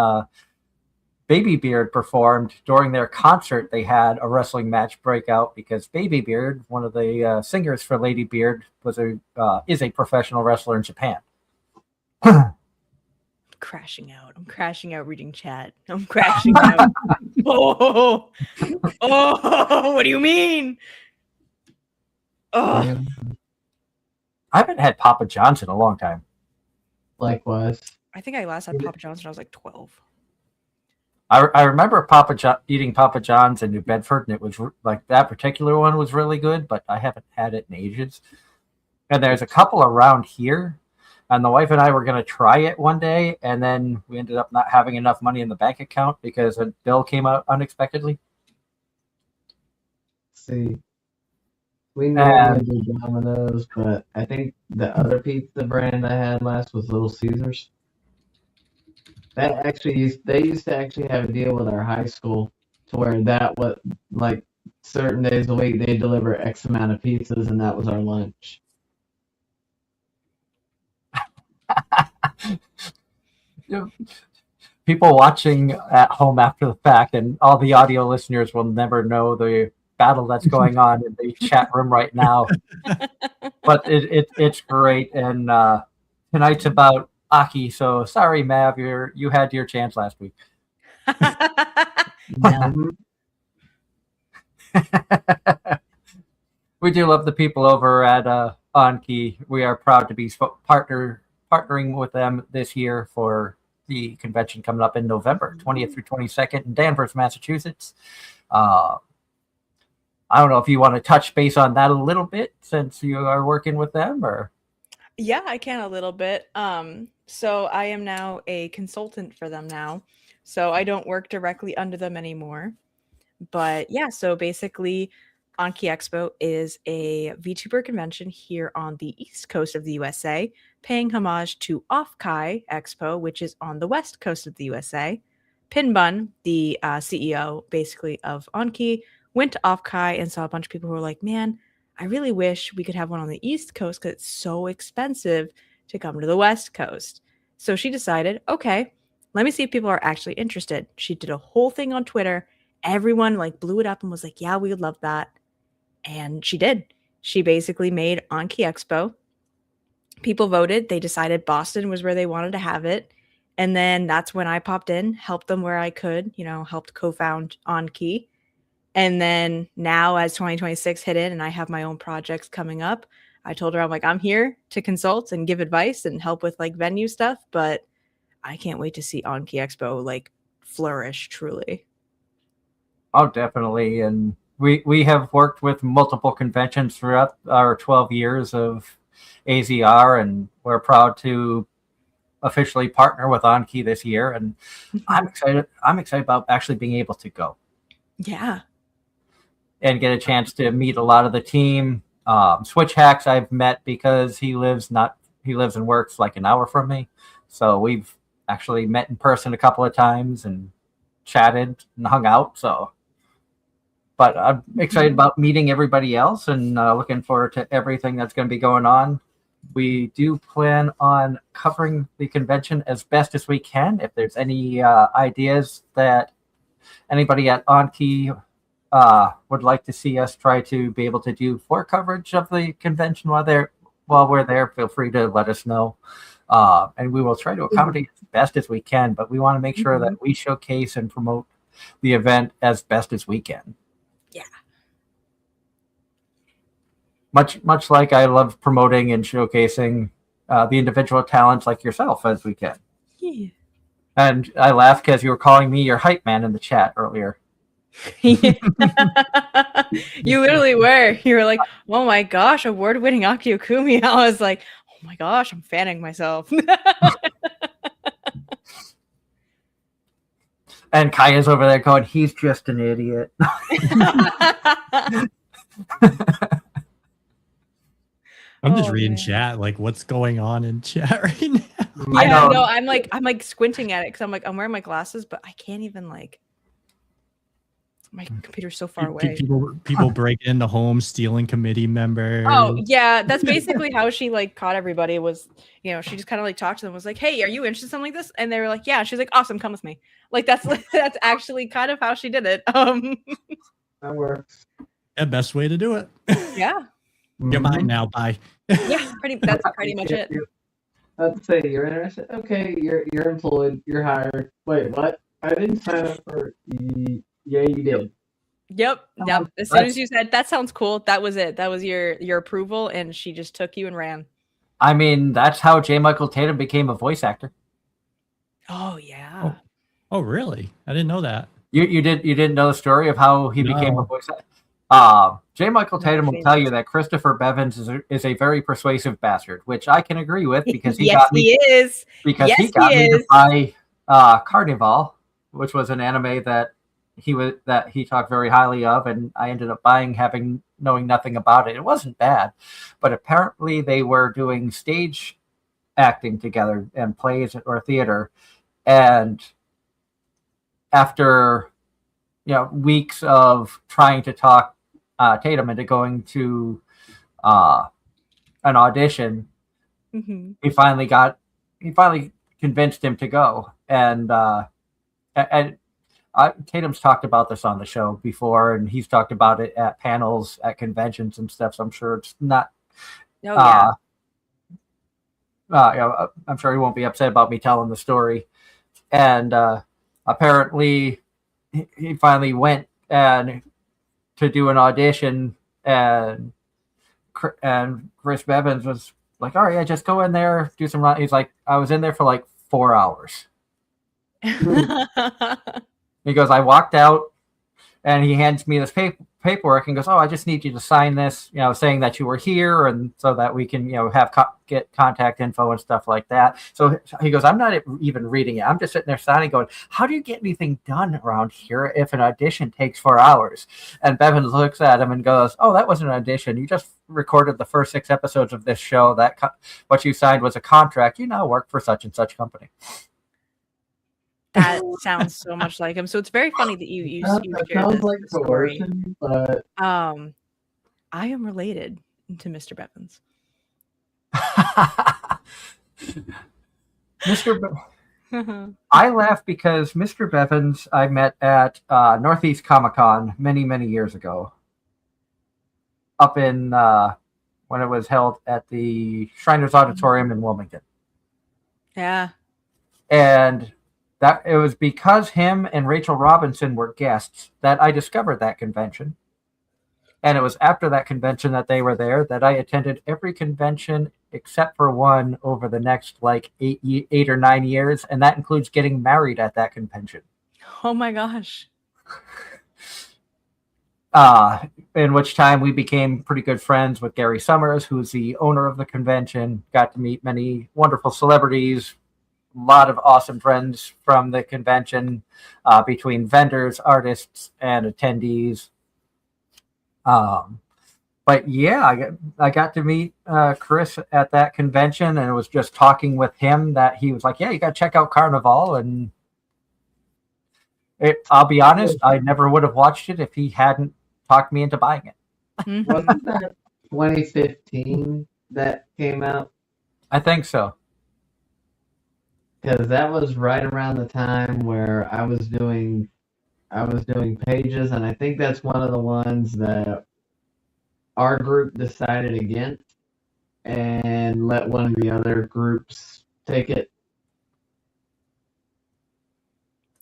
Baby Beard performed during their concert. They had a wrestling match breakout because Baby Beard, one of the singers for Lady Beard, is a professional wrestler in Japan. I'm crashing out reading chat. I'm crashing out. Oh, what do you mean? Oh, I haven't had Papa John's in a long time. Likewise. I think I last had Papa John's when I was like 12. I remember eating Papa John's in New Bedford, and it was like that particular one was really good, but I haven't had it in ages. And there's a couple around here, and the wife and I were going to try it one day, and then we ended up not having enough money in the bank account because a bill came out unexpectedly. See, we normally do Domino's, but I think the other pizza brand I had last was Little Caesars. They used to actually have a deal with our high school to where that was like certain days a week they deliver X amount of pizzas, and that was our lunch. People watching at home after the fact, and all the audio listeners will never know the battle that's going on in the chat room right now. But it's great, and tonight's about Aki. So sorry, Mav, you had your chance last week. We do love the people over at Anki. We are proud to be partnering with them this year for the convention coming up in November 20th through 22nd in Danvers, Massachusetts. I don't know if you want to touch base on that a little bit since you are working with them, or Yeah, I can a little bit. So I am now a consultant for them now. So I don't work directly under them anymore. But yeah, so basically, Anki Expo is a VTuber convention here on the east coast of the USA, paying homage to Offkai Expo, which is on the west coast of the USA. Pinbun, the CEO basically of Anki, went to Offkai and saw a bunch of people who were like, man, I really wish we could have one on the east coast because it's so expensive to come to the west coast. So she decided, okay, let me see if people are actually interested. She did a whole thing on Twitter. Everyone like blew it up and was like, yeah, we would love that. And she did. She basically made Anki Expo. People voted. They decided Boston was where they wanted to have it. And then that's when I popped in, helped them where I could, helped co-found Anki. And then now as 2026 hit in and I have my own projects coming up, I told her, I'm like, I'm here to consult and give advice and help with like venue stuff, but I can't wait to see Anki Expo like flourish truly. oh, definitely. And we have worked with multiple conventions throughout our 12 years of AZR, and we're proud to officially partner with Anki this year. And I'm excited. I'm excited about actually being able to go. Yeah. And get a chance to meet a lot of the team. Switch Hacks I've met because he lives and works like an hour from me. So we've actually met in person a couple of times and chatted and hung out. So, but I'm excited about meeting everybody else and looking forward to everything that's going to be going on. We do plan on covering the convention as best as we can. If there's any ideas that anybody at Anki would like to see us try to be able to do for coverage of the convention while we're there, feel free to let us know. And we will try to accommodate as best as we can, but we want to make sure that we showcase and promote the event as best as we can. Yeah. Much like I love promoting and showcasing the individual talents like yourself as we can. Yeah. And I laughed because you were calling me your hype man in the chat earlier. You literally were. You were like, oh my gosh, award-winning Akiyo Kumi. I was like, oh my gosh, I'm fanning myself. And Kaya's over there going, he's just an idiot. I'm just reading chat, like what's going on in chat right now. I know. No, I'm like squinting at it because I'm wearing my glasses, but I can't even like. My computer's so far away. People break into homes, stealing committee members. Oh yeah, that's basically how she like caught everybody. Was she just kind of like talked to them, was like, "Hey, are you interested in something like this?" And they were like, "Yeah." She's like, "Awesome, come with me." Like that's actually kind of how she did it. That works. The best way to do it. Yeah. You're mine now. Bye. Yeah, that's pretty much it. Let's say you're interested. Okay, you're employed. You're hired. Wait, what? I didn't sign up for. Yeah, you did. Yep. As soon as you said that sounds cool, that was it. That was your approval, and she just took you and ran. I mean, that's how J. Michael Tatum became a voice actor. Oh yeah. Oh really? I didn't know that. You didn't know the story of how he became a voice actor? J. Michael Tatum will tell you that Christopher Bevins is a very persuasive bastard, which I can agree with because he got me to buy Carnival, which was an anime that he talked very highly of, and I ended up buying, knowing nothing about it. It wasn't bad, but apparently they were doing stage acting together and plays or theater, and after weeks of trying to talk Tatum into going to an audition, he finally convinced him to go, and Tatum's talked about this on the show before, and he's talked about it at panels at conventions and stuff. So I'm sure it's not. I'm sure he won't be upset about me telling the story. And apparently, he finally went and to do an audition, and Chris Bevins was like, all right, yeah, just go in there, do some run. He's like, I was in there for like 4 hours. He goes, I walked out, and he hands me this paperwork and goes, oh, I just need you to sign this, saying that you were here, and so that we can, have get contact info and stuff like that. So he goes, I'm not even reading it. I'm just sitting there signing, going, how do you get anything done around here if an audition takes 4 hours? And Bevins looks at him and goes, oh, that wasn't an audition. You just recorded the first 6 episodes of this show. What you signed was a contract. You now work for such and such company. That sounds so much like him. So it's very funny that you shared this like story. But I am related to Mr. Bevins. I laugh because Mr. Bevins I met at Northeast Comic Con many, many years ago. Up in when it was held at the Shriners Auditorium in Wilmington. Yeah. And that it was because him and Rachel Robinson were guests that I discovered that convention. And it was after that convention that they were there that I attended every convention except for one over the next like 8 or 9 years. And that includes getting married at that convention. Oh my gosh. In which time we became pretty good friends with Gary Summers, who's the owner of the convention. Got to meet many wonderful celebrities, a lot of awesome friends from the convention, between vendors, artists, and attendees. But yeah, I got to meet Chris at that convention, and it was just talking with him that he was like, yeah, you got to check out Carnival. And I'll be honest, I never would have watched it if he hadn't talked me into buying it. Wasn't that 2015 that came out? I think so. Because that was right around the time where I was doing pages, and I think that's one of the ones that our group decided against and let one of the other groups take it.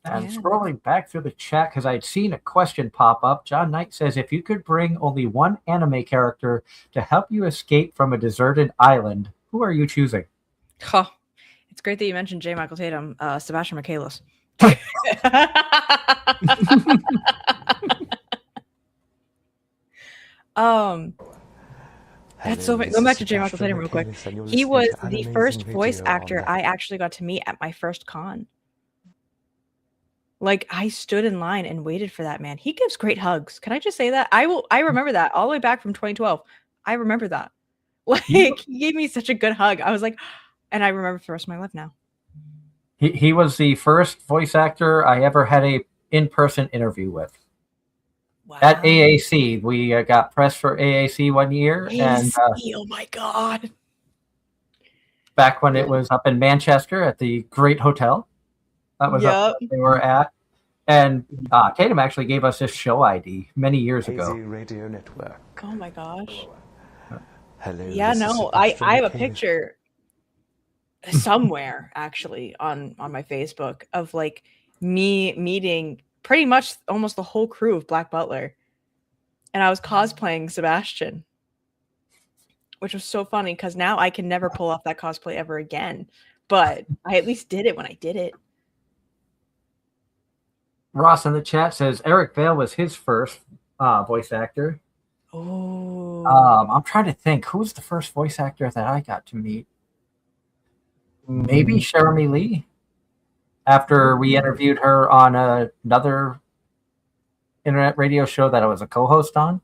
And scrolling back through the chat, because I'd seen a question pop up, John Knight says, if you could bring only one anime character to help you escape from a deserted island, who are you choosing? Oh, it's great that you mentioned J. Michael Tatum, Sebastian Michaelis. That's so funny. Going back to J. Michael Tatum real quick. He was the first voice actor I actually got to meet at my first con. Like, I stood in line and waited for that man. He gives great hugs. Can I just say that? I remember that all the way back from 2012. I remember that. Like, he gave me such a good hug. I was like, and I remember for the rest of my life now. He was the first voice actor I ever had a in-person interview with. Wow. At AAC. We got press for AAC one year. AAC, and oh my God. Back when it was up in Manchester at the Great Hotel. That was up they were at. And Tatum actually gave us this show ID many years ago. Radio Network. Oh my gosh. Hello. Yeah, no, I have a picture somewhere actually on my Facebook of like me meeting pretty much almost the whole crew of Black Butler. And I was cosplaying Sebastian, which was so funny because now I can never pull off that cosplay ever again. But I at least did it when I did it. Ross in the chat says Eric Vale was his first voice actor. Oh. I'm trying to think. Who's the first voice actor that I got to meet? Maybe Sheremy Lee. After we interviewed her on another internet radio show that I was a co-host on.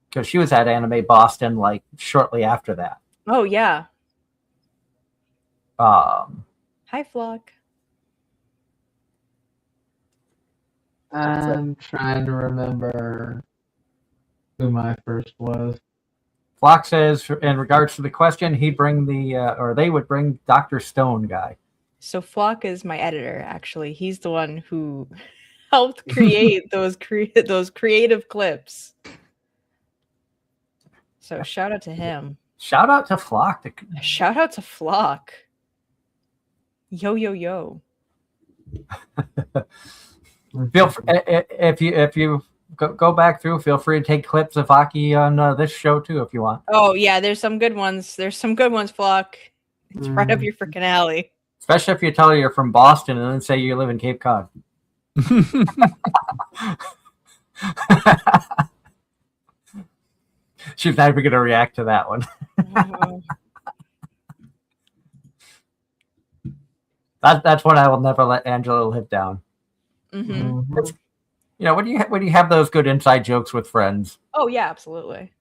Because she was at Anime Boston like shortly after that. Oh, yeah. Hi, Flock. I'm trying to remember who my first was. Flock says, in regards to the question, he'd bring they would bring Dr. Stone guy. So Flock is my editor, actually. He's the one who helped create those creative clips. So shout out to him. Shout out to Flock. Shout out to Flock. Yo, yo, yo. Feel free, if you go back through. Feel free to take clips of Aki on this show too if you want. Oh yeah, there's some good ones. There's some good ones, Flock. It's right up your freaking alley. Especially if you tell her you're from Boston and then say you live in Cape Cod. She's not even going to react to that one. That's one I will never let Angela live down. Mm-hmm. You know, when you have those good inside jokes with friends. Oh yeah, absolutely.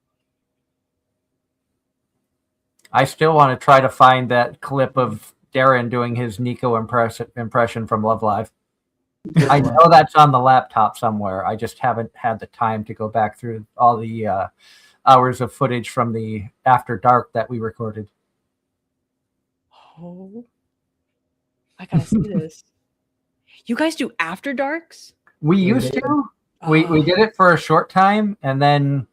I still want to try to find that clip of Darren doing his Nico impression from Love Live. I know that's on the laptop somewhere. I just haven't had the time to go back through all the hours of footage from the After Dark that we recorded. Oh, I gotta see this. You guys do After Darks? We used to. We did it for a short time, and then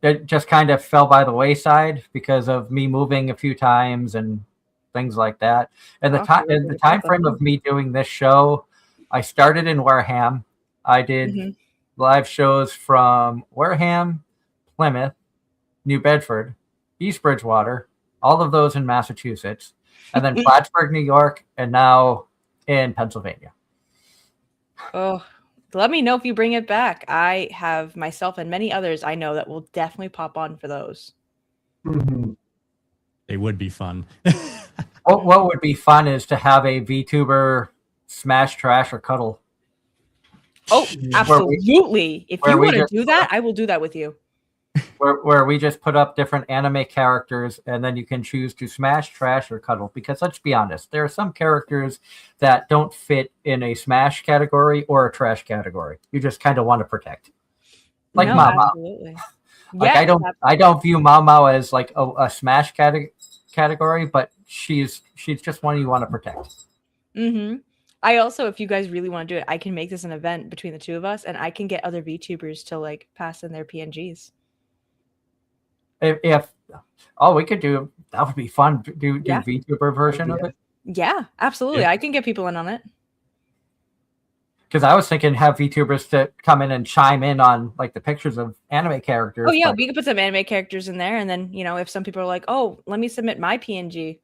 it just kind of fell by the wayside because of me moving a few times and things like that. And the time frame of me doing this show, I started in Wareham. I did live shows from Wareham, Plymouth, New Bedford, East Bridgewater, all of those in Massachusetts, and then Plattsburgh, New York, and now in Pennsylvania. Oh, let me know if you bring it back. I have myself and many others I know that will definitely pop on for those. They would be fun. What would be fun is to have a VTuber smash, trash, or cuddle. Oh, absolutely. If you want to do that, I will do that with you. Where we just put up different anime characters, and then you can choose to smash, trash, or cuddle. Because let's be honest, there are some characters that don't fit in a smash category or a trash category. You just kind of want to protect, like Mao Mao. Absolutely. Like I don't view Mao Mao as like a smash category, but she's just one you want to protect. I also, if you guys really want to do it, I can make this an event between the two of us, and I can get other VTubers to like pass in their PNGs. If we could do that would be fun. Do VTuber version of it. Yeah, absolutely. I can get people in on it. Because I was thinking have VTubers to come in and chime in on like the pictures of anime characters. Oh yeah, we could put some anime characters in there, and then if some people are like, "Oh, let me submit my PNG,"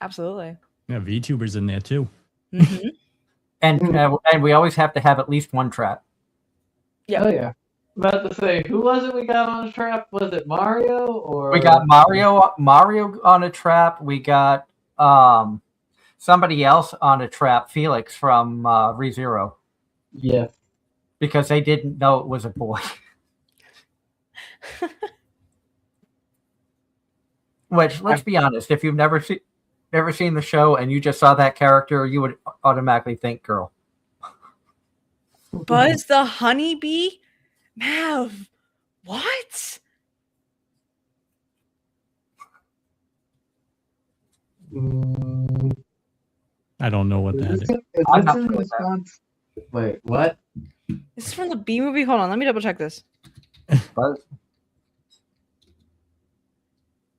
absolutely. Yeah, VTubers in there too. And we always have to have at least one trap. Yeah. Oh yeah. About to say, who was it we got on a trap? Was it Mario or we got Mario on a trap? We got somebody else on a trap, Felix from ReZero. Yeah. Because they didn't know it was a boy. Which, let's be honest, if you've never seen the show and you just saw that character, you would automatically think girl. Buzz the honeybee? Mav, what? I don't know what that is. I'm not sure response. Wait, what? This is from the B movie? Hold on, let me double check this. Buzz?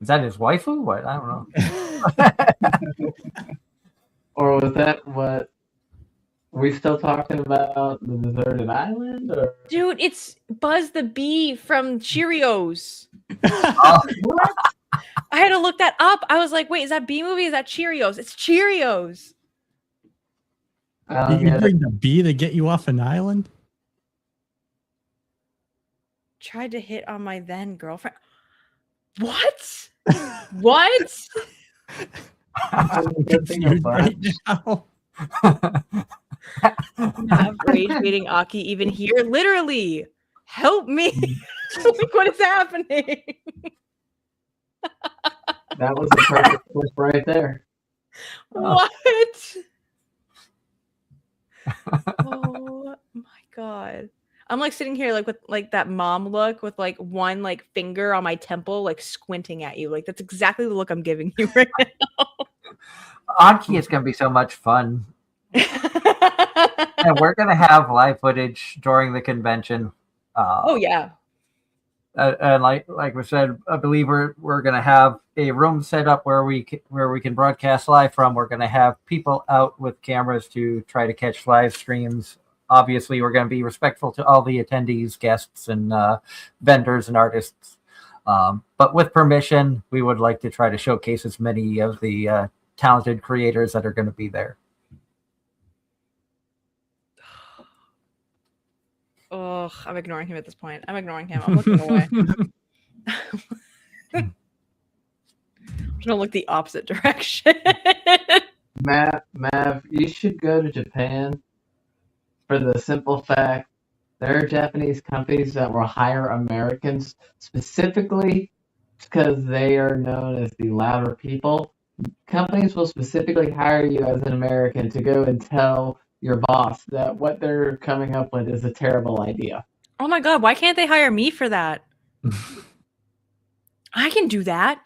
Is that his waifu? What? I don't know. Or was that what? We still talking about the deserted island? Or? Dude, it's Buzz the Bee from Cheerios. What? I had to look that up. I was like, wait, is that B movie? Is that Cheerios? It's Cheerios. You bring the bee to get you off an island? Tried to hit on my then girlfriend. What? What? I'm confused right now. Not rage baiting Aki even here. Literally, help me. Like, what is happening? That was the perfect clip right there. What? Oh my god. I'm like sitting here like with like that mom look with like one like finger on my temple, like squinting at you. Like that's exactly the look I'm giving you right now. Anki is going to be so much fun. And we're going to have live footage during the convention. Oh yeah. And like we said, I believe we're going to have a room set up where we can broadcast live from. We're going to have people out with cameras to try to catch live streams obviously we're going to be respectful to all the attendees, guests, and vendors and artists. But with permission, we would like to try to showcase as many of the talented creators that are going to be there. Oh, I'm ignoring him at this point. I'm ignoring him. I'm looking away. I'm gonna look the opposite direction. Mav, you should go to Japan for the simple fact there are Japanese companies that will hire Americans specifically because they are known as the louder people. Companies will specifically hire you as an American to go and tell your boss that what they're coming up with is a terrible idea. Oh my god, why can't they hire me for that? I can do that.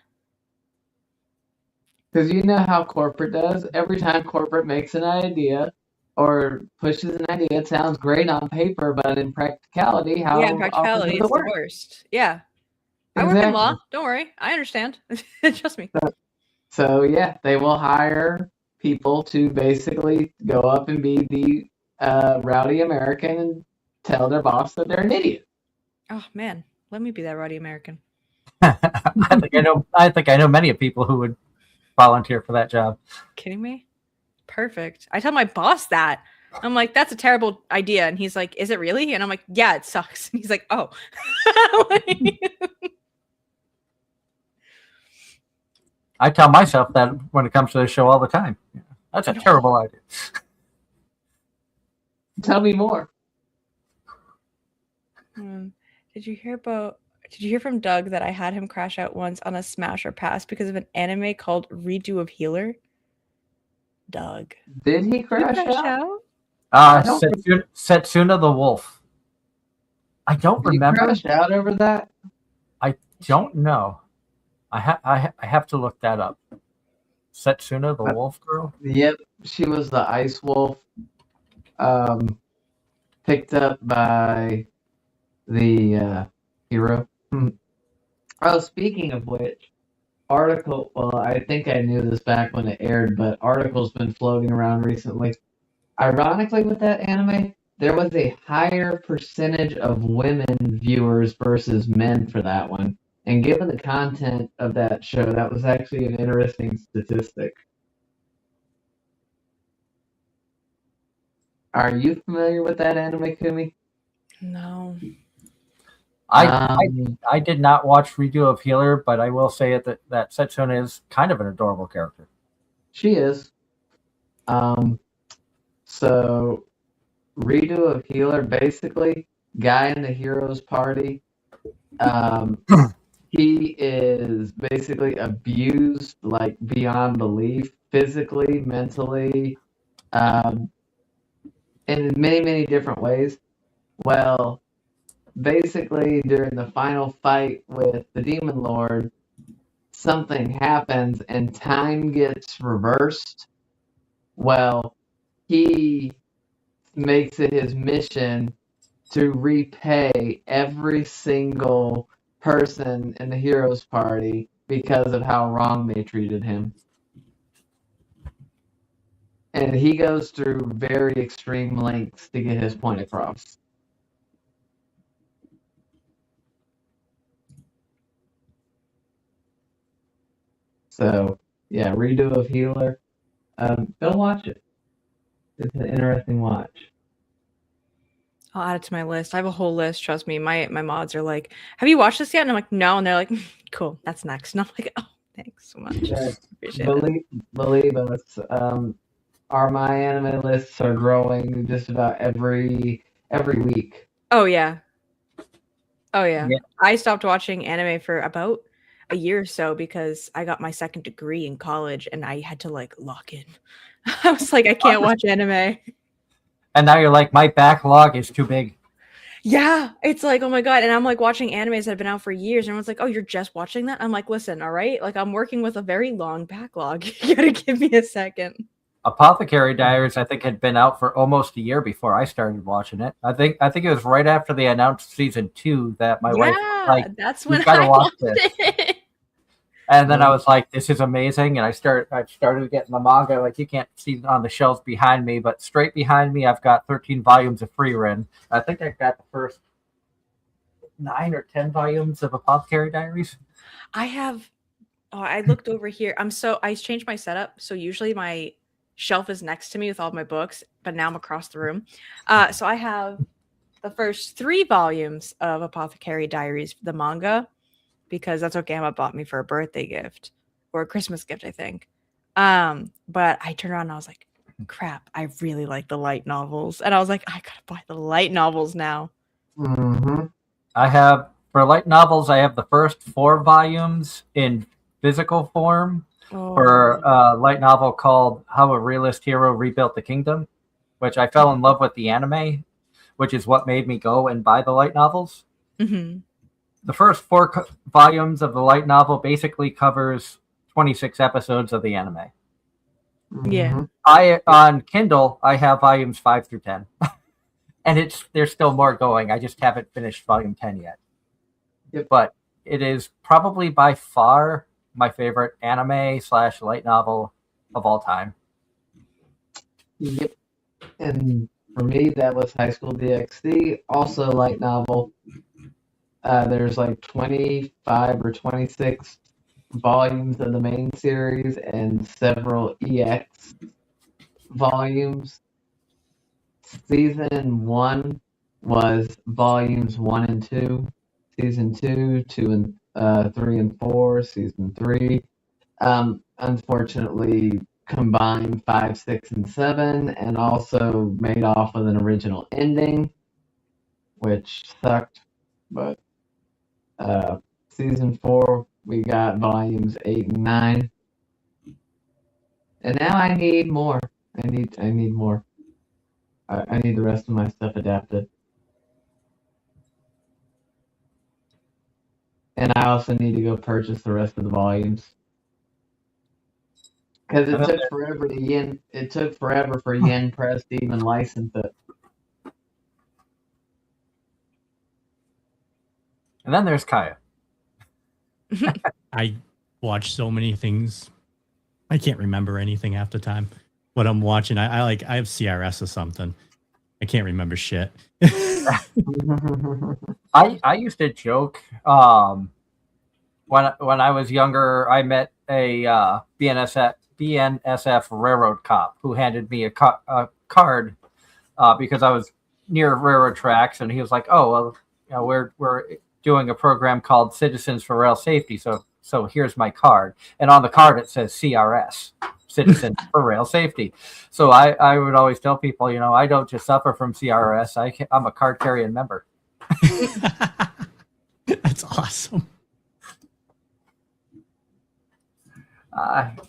Because you know how corporate does. Every time corporate makes an idea or pushes an idea, it sounds great on paper, but in practicality, how Yeah, in practicality, often it's does it the work? worst. Yeah. I work in law. Don't worry. I understand. Trust me. So yeah, they will hire people to basically go up and be the rowdy American and tell their boss that they're an idiot. Oh man, let me be that rowdy American. I think I know many of people who would volunteer for that job. Kidding me? Perfect. I tell my boss that. I'm like, that's a terrible idea. And he's like, is it really? And I'm like, yeah, it sucks. And he's like, oh. I tell myself that when it comes to the show all the time. That's a terrible idea. Tell me more. Did you hear from Doug that I had him crash out once on a Smash or Pass because of an anime called Redo of Healer? Doug. Did he crash out? Setsuna the Wolf. I don't remember. He crashed out over that? I don't know. I have to look that up. Setsuna the Wolf Girl? Yep, she was the Ice Wolf. Picked up by the hero. Oh, speaking of which, I think I knew this back when it aired, but article's been floating around recently. Ironically, with that anime, there was a higher percentage of women viewers versus men for that one. And given the content of that show, that was actually an interesting statistic. Are you familiar with that anime, Kumi? No. I did not watch Redo of Healer, but I will say that Setsuna is kind of an adorable character. She is. So, Redo of Healer, basically, guy in the hero's party. He is basically abused, like, beyond belief, physically, mentally, in many, many different ways. Well, basically, during the final fight with the Demon Lord, something happens and time gets reversed. Well, he makes it his mission to repay every single person in the hero's party because of how wrong they treated him. And he goes through very extreme lengths to get his point across. So, yeah, Redo of Healer. Go watch it. It's an interesting watch. I'll add it to my list. I have a whole list. Trust me. My mods are like, have you watched this yet? And I'm like, no. And they're like, cool. That's next. And I'm like, oh, thanks so much. Appreciate it. Believe us. My anime lists are growing just about every week. Oh, yeah. I stopped watching anime for about a year or so because I got my second degree in college and I had to like lock in. I was like, I can't watch anime. And now you're like, my backlog is too big. Yeah, it's like, oh my god. And I'm like watching animes that have been out for years and everyone's like, oh, you're just watching that? I'm like, listen, all right, like I'm working with a very long backlog. You gotta give me a second. Apothecary Diaries, I think, had been out for almost a year before I started watching it. I think it was right after they announced season 2 that my wife was like, that's when I watched it. And then I was like, "This is amazing!" And I started getting the manga. Like, you can't see it on the shelves behind me, but straight behind me, I've got 13 volumes of Free Ren. I think I've got the first 9 or 10 volumes of Apothecary Diaries. I have. Oh, I looked over here. I changed my setup. So usually my shelf is next to me with all of my books, but now I'm across the room. So I have the first 3 volumes of Apothecary Diaries, the manga, because that's what Gamma bought me for a birthday gift or a Christmas gift, I think. But I turned around and I was like, crap, I really like the light novels. And I was like, I gotta buy the light novels now. Mm-hmm. I have, for light novels, I have the first 4 volumes in physical form for a light novel called How a Realist Hero Rebuilt the Kingdom, which I fell in love with the anime, which is what made me go and buy the light novels. Mm-hmm. The first 4 volumes of the light novel basically covers 26 episodes of the anime. Yeah. On Kindle, I have volumes 5 through 10. And there's still more going. I just haven't finished volume 10 yet. Yep. But it is probably by far my favorite anime/light novel of all time. Yep. And for me, that was High School DxD, also light novel. There's like 25 or 26 volumes of the main series and several EX volumes. Season 1 was volumes 1 and 2. Season 2, 2 and 3 and 4. Season 3. Unfortunately, combined 5, 6, and 7, and also made off with an original ending, which sucked. But season 4, we got volumes 8 and 9, and now I need more. I need more. I need the rest of my stuff adapted, and I also need to go purchase the rest of the volumes. Because it took forever to Yen. It took forever for Yen Press to even license it. And then there's Kaya. I watch so many things. I can't remember anything half the time. What I'm watching, I have CRS or something. I can't remember shit. I used to joke when I was younger. I met a BNSF railroad cop who handed me a card because I was near railroad tracks, and he was like, "Oh, well, we're doing a program called Citizens for Rail Safety, so here's my card." And on the card it says CRS, Citizens for Rail Safety. So I would always tell people, I don't just suffer from CRS. I'm a card carrying member. That's awesome.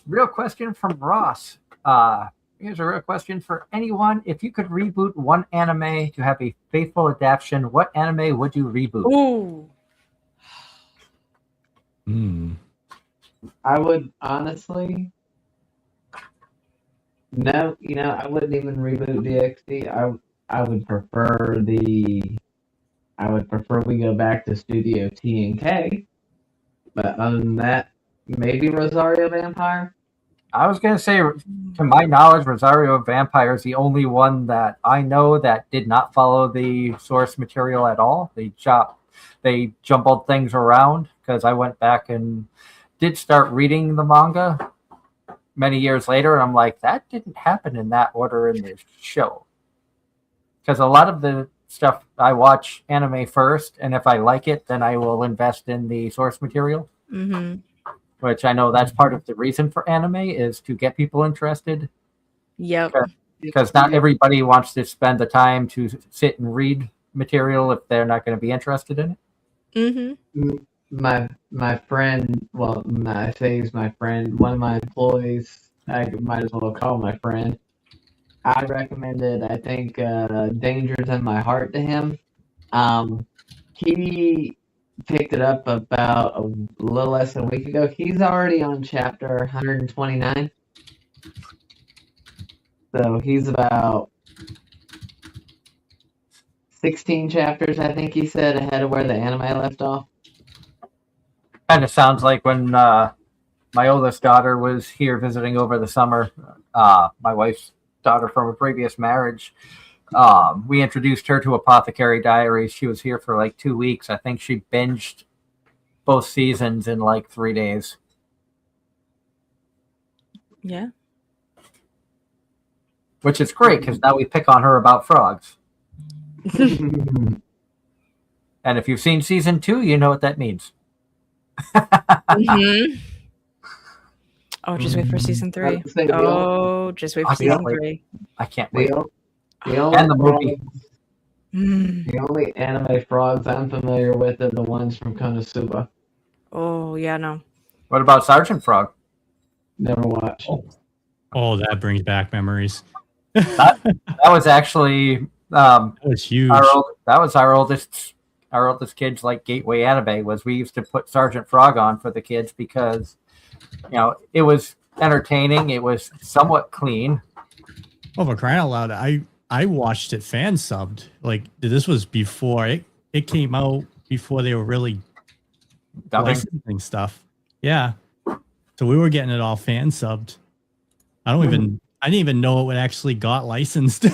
Real question from Ross. Here's a real question for anyone. If you could reboot one anime to have a faithful adaptation, what anime would you reboot? Ooh. I would honestly, no, I wouldn't even reboot DxD. I would prefer we go back to Studio T and K. But other than that, maybe Rosario Vampire. I was going to say, to my knowledge, Rosario Vampire is the only one that I know that did not follow the source material at all. They jumbled things around, because I went back and did start reading the manga many years later, and I'm like, that didn't happen in that order in the show. Because a lot of the stuff, I watch anime first, and if I like it, then I will invest in the source material. Mm-hmm. Which I know that's part of the reason for anime, is to get people interested. Yep. Because not everybody wants to spend the time to sit and read material if they're not going to be interested in it. Mm-hmm. My friend, well, I say he's my friend, one of my employees, I might as well call my friend. I recommended, I think, Dangers in My Heart to him. He picked it up about a little less than a week ago. He's already on chapter 129. So he's about 16 chapters, I think he said, ahead of where the anime left off. Kind of sounds like when my oldest daughter was here visiting over the summer. My wife's daughter from a previous marriage. We introduced her to Apothecary Diaries. She was here for like 2 weeks. I think she binged both seasons in like 3 days. Yeah. Which is great because now we pick on her about frogs. And if you've seen season 2, you know what that means. Mm-hmm. Oh, just wait for season 3. Oh, just wait for season 3. I can't wait. The only And the movie. The only anime frogs I'm familiar with are the ones from Konosuba. Oh, yeah, no. What about Sergeant Frog? Never watched. Oh, that brings back memories. That was actually That was huge. that was our oldest kid's like gateway anime. Was we used to put Sergeant Frog on for the kids because it was entertaining. It was somewhat clean. Oh, for crying out loud! I watched it fan subbed. Like this was before it came out, before they were really Dubbing. licensing stuff. Yeah, so we were getting it all fan subbed. I didn't even know it would actually got licensed.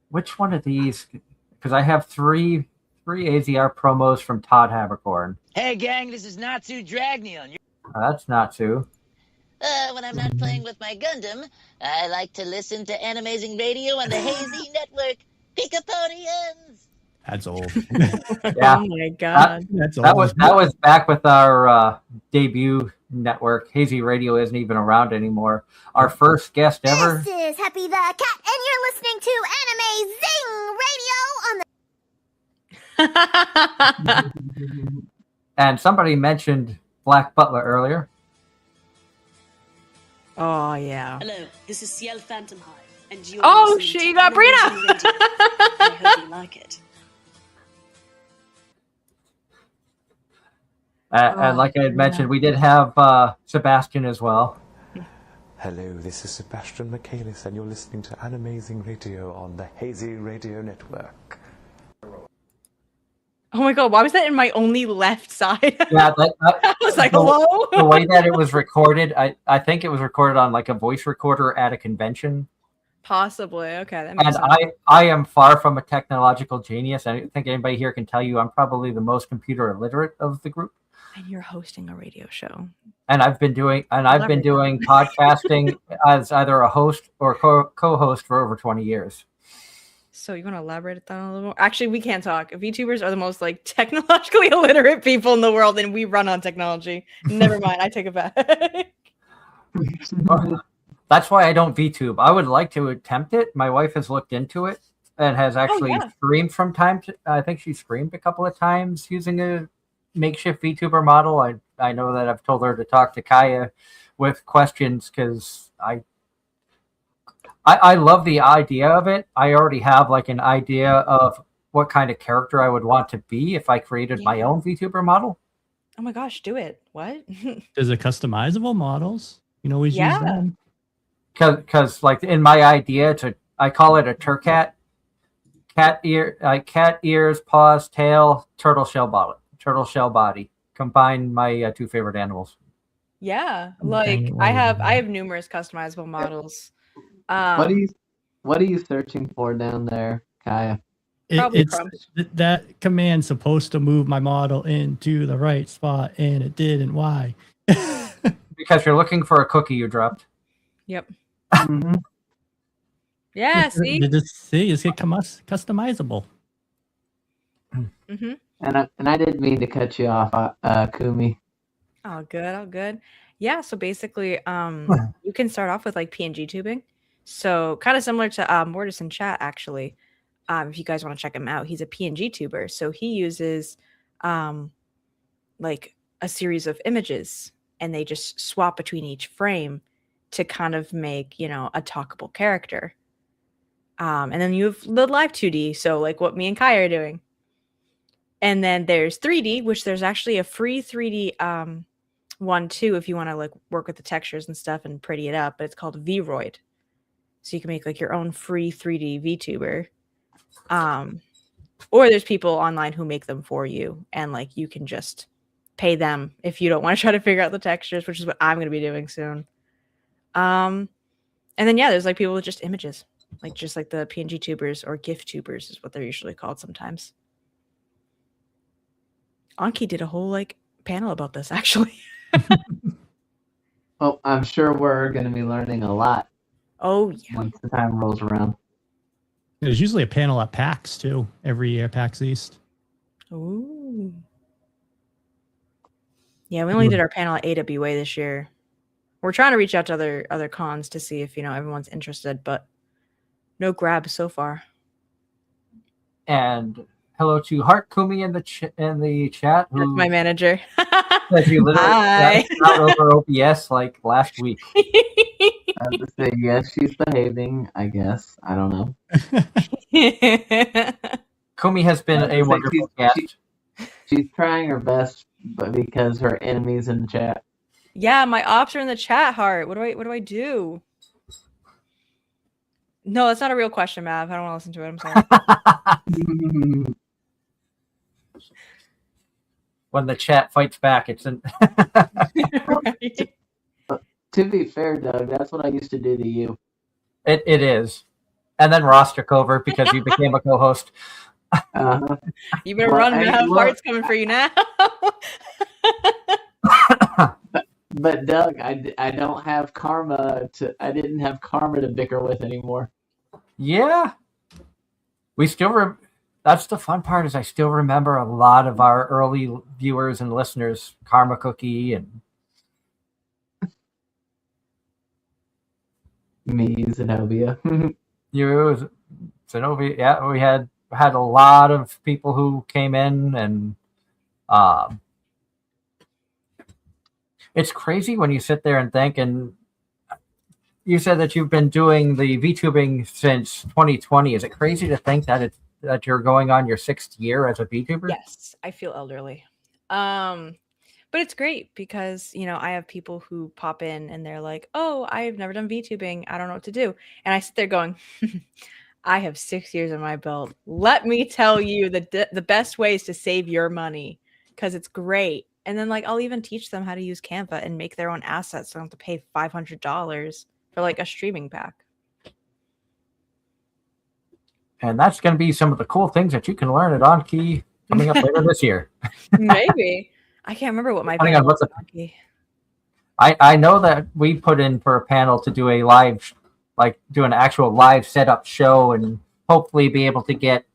Which one of these? Because I have three AZR promos from Todd Habercorn. Hey gang, this is Natsu Dragneon. That's Natsu. When I'm not playing with my Gundam, I like to listen to Anime-Zing Radio on the Hazy Network. Picapodians! That's old. Yeah. Oh my god. That's That old. was back with our debut network. Hazy Radio isn't even around anymore. Our first guest ever. This is Happy the Cat, and you're listening to Anime-Zing Radio on the... And somebody mentioned Black Butler earlier. Oh, yeah. Hello, this is Ciel Phantomhive, and you're Oh, listening shit, to you got Anime-Zing Brina! Radio. I hope you like it. And like I had mentioned, we did have Sebastian as well. Hello, this is Sebastian Michaelis, and you're listening to Anime-Zing Radio on the Hazy Radio Network. Oh my god, why was that in my only left side? Yeah, I was like, hello? The way that it was recorded, I think it was recorded on like a voice recorder at a convention. Possibly. Okay, that makes And sense. I am far from a technological genius. I don't think anybody here can tell you I'm probably the most computer illiterate of the group. And you're hosting a radio show. And I've been doing podcasting as either a host or co-host for over 20 years. So you want to elaborate on that a little more? Actually, we can't talk. VTubers are the most like technologically illiterate people in the world, and we run on technology. Never mind, I take it back. That's why I don't VTube. I would like to attempt it. My wife has looked into it and has actually streamed from time to. I think she streamed a couple of times using a makeshift VTuber model. I know that I've told her to talk to Kaya with questions because I love the idea of it. I already have like an idea of what kind of character I would want to be if I created my own VTuber model. Oh my gosh, do it. What? There's a customizable models. You can always use them. Because like in my idea, I call it a turcat. Cat ears, paws, tail, turtle shell body. Combine my two favorite animals. Yeah, like I have numerous customizable models. What are you searching for down there, Kaya? It's that command supposed to move my model into the right spot, and it didn't. Why? Because you're looking for a cookie you dropped. Yep. Mm-hmm. Yeah. See. It's customizable. Mm-hmm. And I didn't mean to cut you off, Kumi. Oh, good. Yeah. So basically, you can start off with like PNG tubing. So kind of similar to Mortis in chat, actually. If you guys want to check him out, he's a PNG tuber. So he uses like a series of images, and they just swap between each frame to kind of make, a talkable character. And then you have the live 2D, so like what me and Kai are doing. And then there's 3D, which there's actually a free 3D one too, if you want to like work with the textures and stuff and pretty it up. But it's called Vroid, so you can make like your own free 3D VTuber. Or there's people online who make them for you, and like you can just pay them if you don't want to try to figure out the textures, which is what I'm going to be doing soon. And then yeah, there's like people with just images, like just like the PNG tubers or GIF tubers is what they're usually called sometimes. Anki did a whole like panel about this actually. Well, I'm sure we're going to be learning a lot Oh yeah. once the time rolls around. There's usually a panel at PAX too, every year, PAX East. Ooh. Yeah, we only did our panel at AWA this year. We're trying to reach out to other cons to see if everyone's interested, but no grabs so far. And hello to Heart Kumi in the chat. That's my manager. Says you literally Hi. got over OBS like last week. I have to say, yes, she's behaving, I guess. I don't know. Kumi has been a wonderful guest. She's trying her best, but because her enemy's in the chat. Yeah, my ops are in the chat, Heart. What do I do? No, that's not a real question, Mav. I don't want to listen to it. I'm sorry. When the chat fights back, it's in. Right. To be fair, Doug, that's what I used to do to you. It is. And then Ross took over because you became a co-host. You better run, Mav. Heart's coming for you now. But Doug, I don't have karma I didn't have karma to bicker with anymore. Yeah. We still that's the fun part is I still remember a lot of our early viewers and listeners, Karma Cookie and Me, Zenobia. you, Zenobia. Yeah, we had a lot of people who came in, and it's crazy when you sit there and think. And you said that you've been doing the VTubing since 2020. Is it crazy to think that that you're going on your 6th year as a VTuber? Yes, I feel elderly. But it's great because, I have people who pop in and they're like, oh, I've never done VTubing. I don't know what to do. And I sit there going, I have 6 years on my belt. Let me tell you the best ways to save your money because it's great. And then I'll even teach them how to use Canva and make their own assets so I don't have to pay $500 for a streaming pack. And that's going to be some of the cool things that you can learn at OnKey coming up later this year. Maybe. I can't remember what my panel was. I know that we put in for a panel to do a live, do an actual live setup show and hopefully be able to get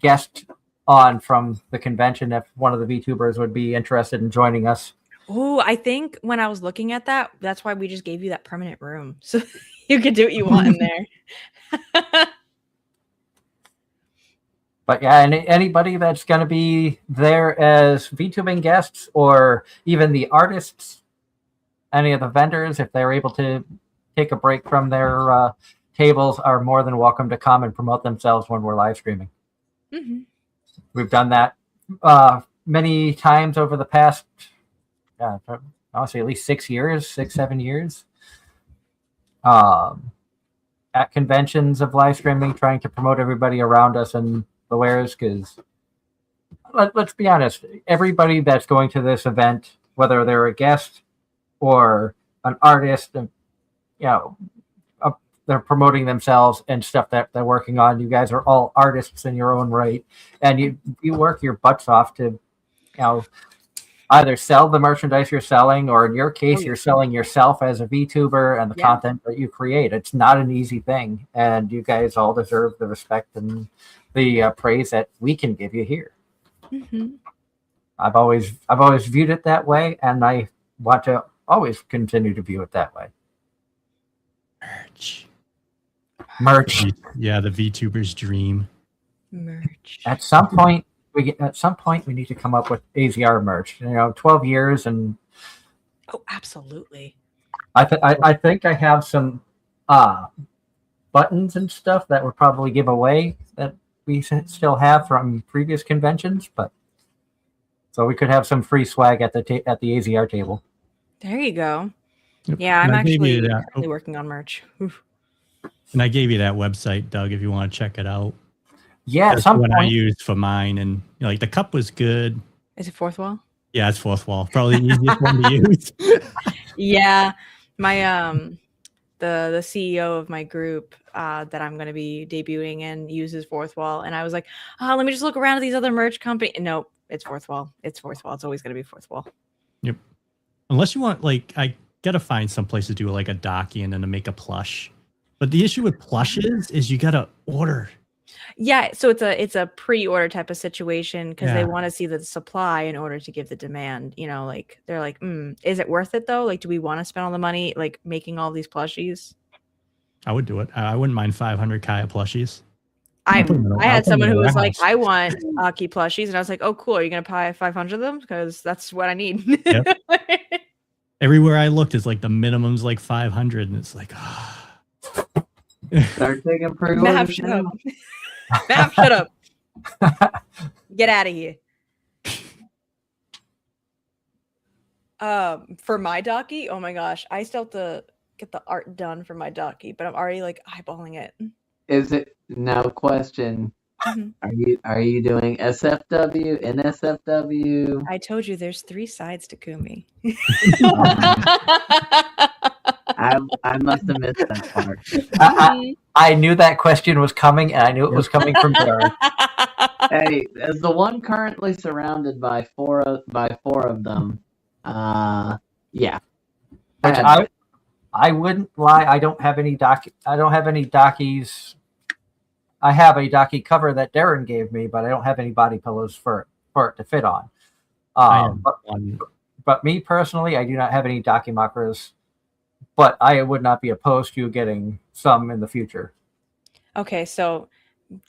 guests on from the convention if one of the VTubers would be interested in joining us. Oh, I think when I was looking at that, that's why we just gave you that permanent room. So you could do what you want in there. But yeah, and anybody that's going to be there as VTubing guests or even the artists, any of the vendors, if they're able to take a break from their tables, are more than welcome to come and promote themselves when we're live streaming. Mm-hmm. We've done that many times over the past, I'll say at least 6 years, 7 years. At conventions of live streaming, trying to promote everybody around us and the wares, because let's be honest, everybody that's going to this event, whether they're a guest or an artist, they're promoting themselves and stuff that they're working on. You guys are all artists in your own right, and you work your butts off to either sell the merchandise you're selling, or in your case, you're selling yourself as a VTuber and the content that you create. It's not an easy thing, and you guys all deserve the respect and the praise that we can give you here. Mm-hmm. I've always viewed it that way, and I want to always continue to view it that way. Merch. Yeah, the VTuber's dream. Merch. At some point, we need to come up with AZR merch. 12 years and. Oh, absolutely. I think I have some buttons and stuff that would probably give away that we still have from previous conventions, but so we could have some free swag at the AZR table. There you go. Yep. Yeah, I'm actually currently working on merch. Oof. And I gave you that website, Doug, if you want to check it out. Yeah, that's what I used for mine, and the cup was good. Is it Fourth Wall? Yeah, it's fourth wall. Probably the easiest one to use. Yeah, my the CEO of my group that I'm going to be debuting in uses fourth wall, and I was like, oh, let me just look around at these other merch companies. Nope, it's fourth wall. It's fourth wall. It's always going to be fourth wall. Yep. Unless you want, like, I gotta find some place to do like a docky and then to make a plush. But the issue with plushes is you gotta order. Yeah, so it's a pre-order type of situation because they Yeah. want to see the supply in order to give the demand. You know, like they're like, is it worth it though? Like, do we want to spend all the money like making all these plushies? I would do it. I wouldn't mind 500 Kaya plushies. I I'll put 'em in a- I I'll had put 'em someone in a who was like, warehouse. I want Aki plushies, and I was like, oh cool, are you gonna buy 500 of them? Because that's what I need. Yep. Everywhere I looked is like the minimum's like 500, and it's like, Start taking Mav, pre-orders shut now. up. Mav, shut up. Get out of here. For my docky, oh my gosh, I still have to get the art done for my docky, but I'm already like eyeballing it. Is it now? Question: Mhm. Are you doing SFW, NSFW? I told you there's 3 sides to Kumi. I must have missed that part. I knew that question was coming, and I knew it was coming from Darren. Hey, as the one currently surrounded by four of them, yeah. Which had I wouldn't lie. I don't have any dockies. I have a docky cover that Darren gave me, but I don't have any body pillows for it to fit on. But me personally, I do not have any dakimakras. But I would not be opposed to getting some in the future. Okay, so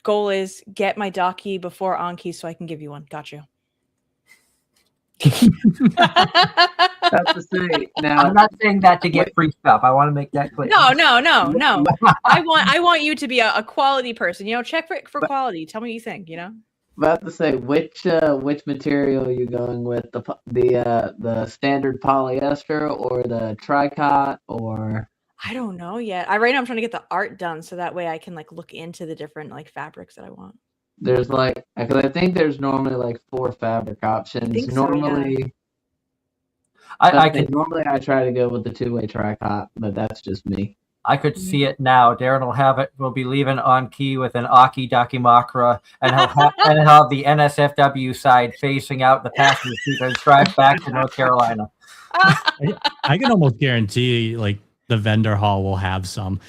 goal is get my docky before Anki so I can give you one. Got you. That's to say, now I'm not saying that to get free stuff. I want to make that clear. No. I want you to be a quality person. You know, check for quality. Tell me what you think. You know. about to say which material are you going with, the standard polyester or the tricot or? I don't know yet. Right now I'm trying to get the art done so that way I can like look into the different like fabrics that I want. There's like, because I think there's normally like 4 fabric options. think so, Normally, normally I try to go with the 2-way tricot, but that's just me. I could see it now. Darren will have it. We'll be leaving on key with an Aki Dakimakura, and he'll have the NSFW side facing out the passenger seat and drive back to North Carolina. I can almost guarantee like the vendor hall will have some.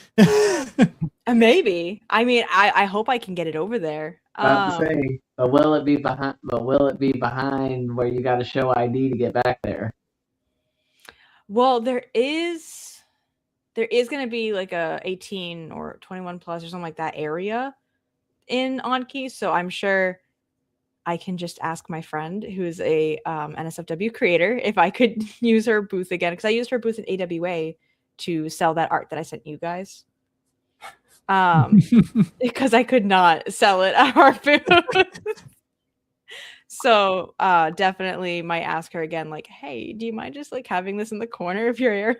Maybe. I mean, I hope I can get it over there. About to say, but will it be behind? But will it be behind where you got to show ID to get back there? Well, there is going to be like a 18 or 21 plus or something like that area in Anki, so I'm sure I can just ask my friend who's a NSFW creator if I could use her booth again, because I used her booth in AWA to sell that art that I sent you guys. Because I could not sell it at our booth. So definitely might ask her again, like, hey, do you mind just like having this in the corner of your area?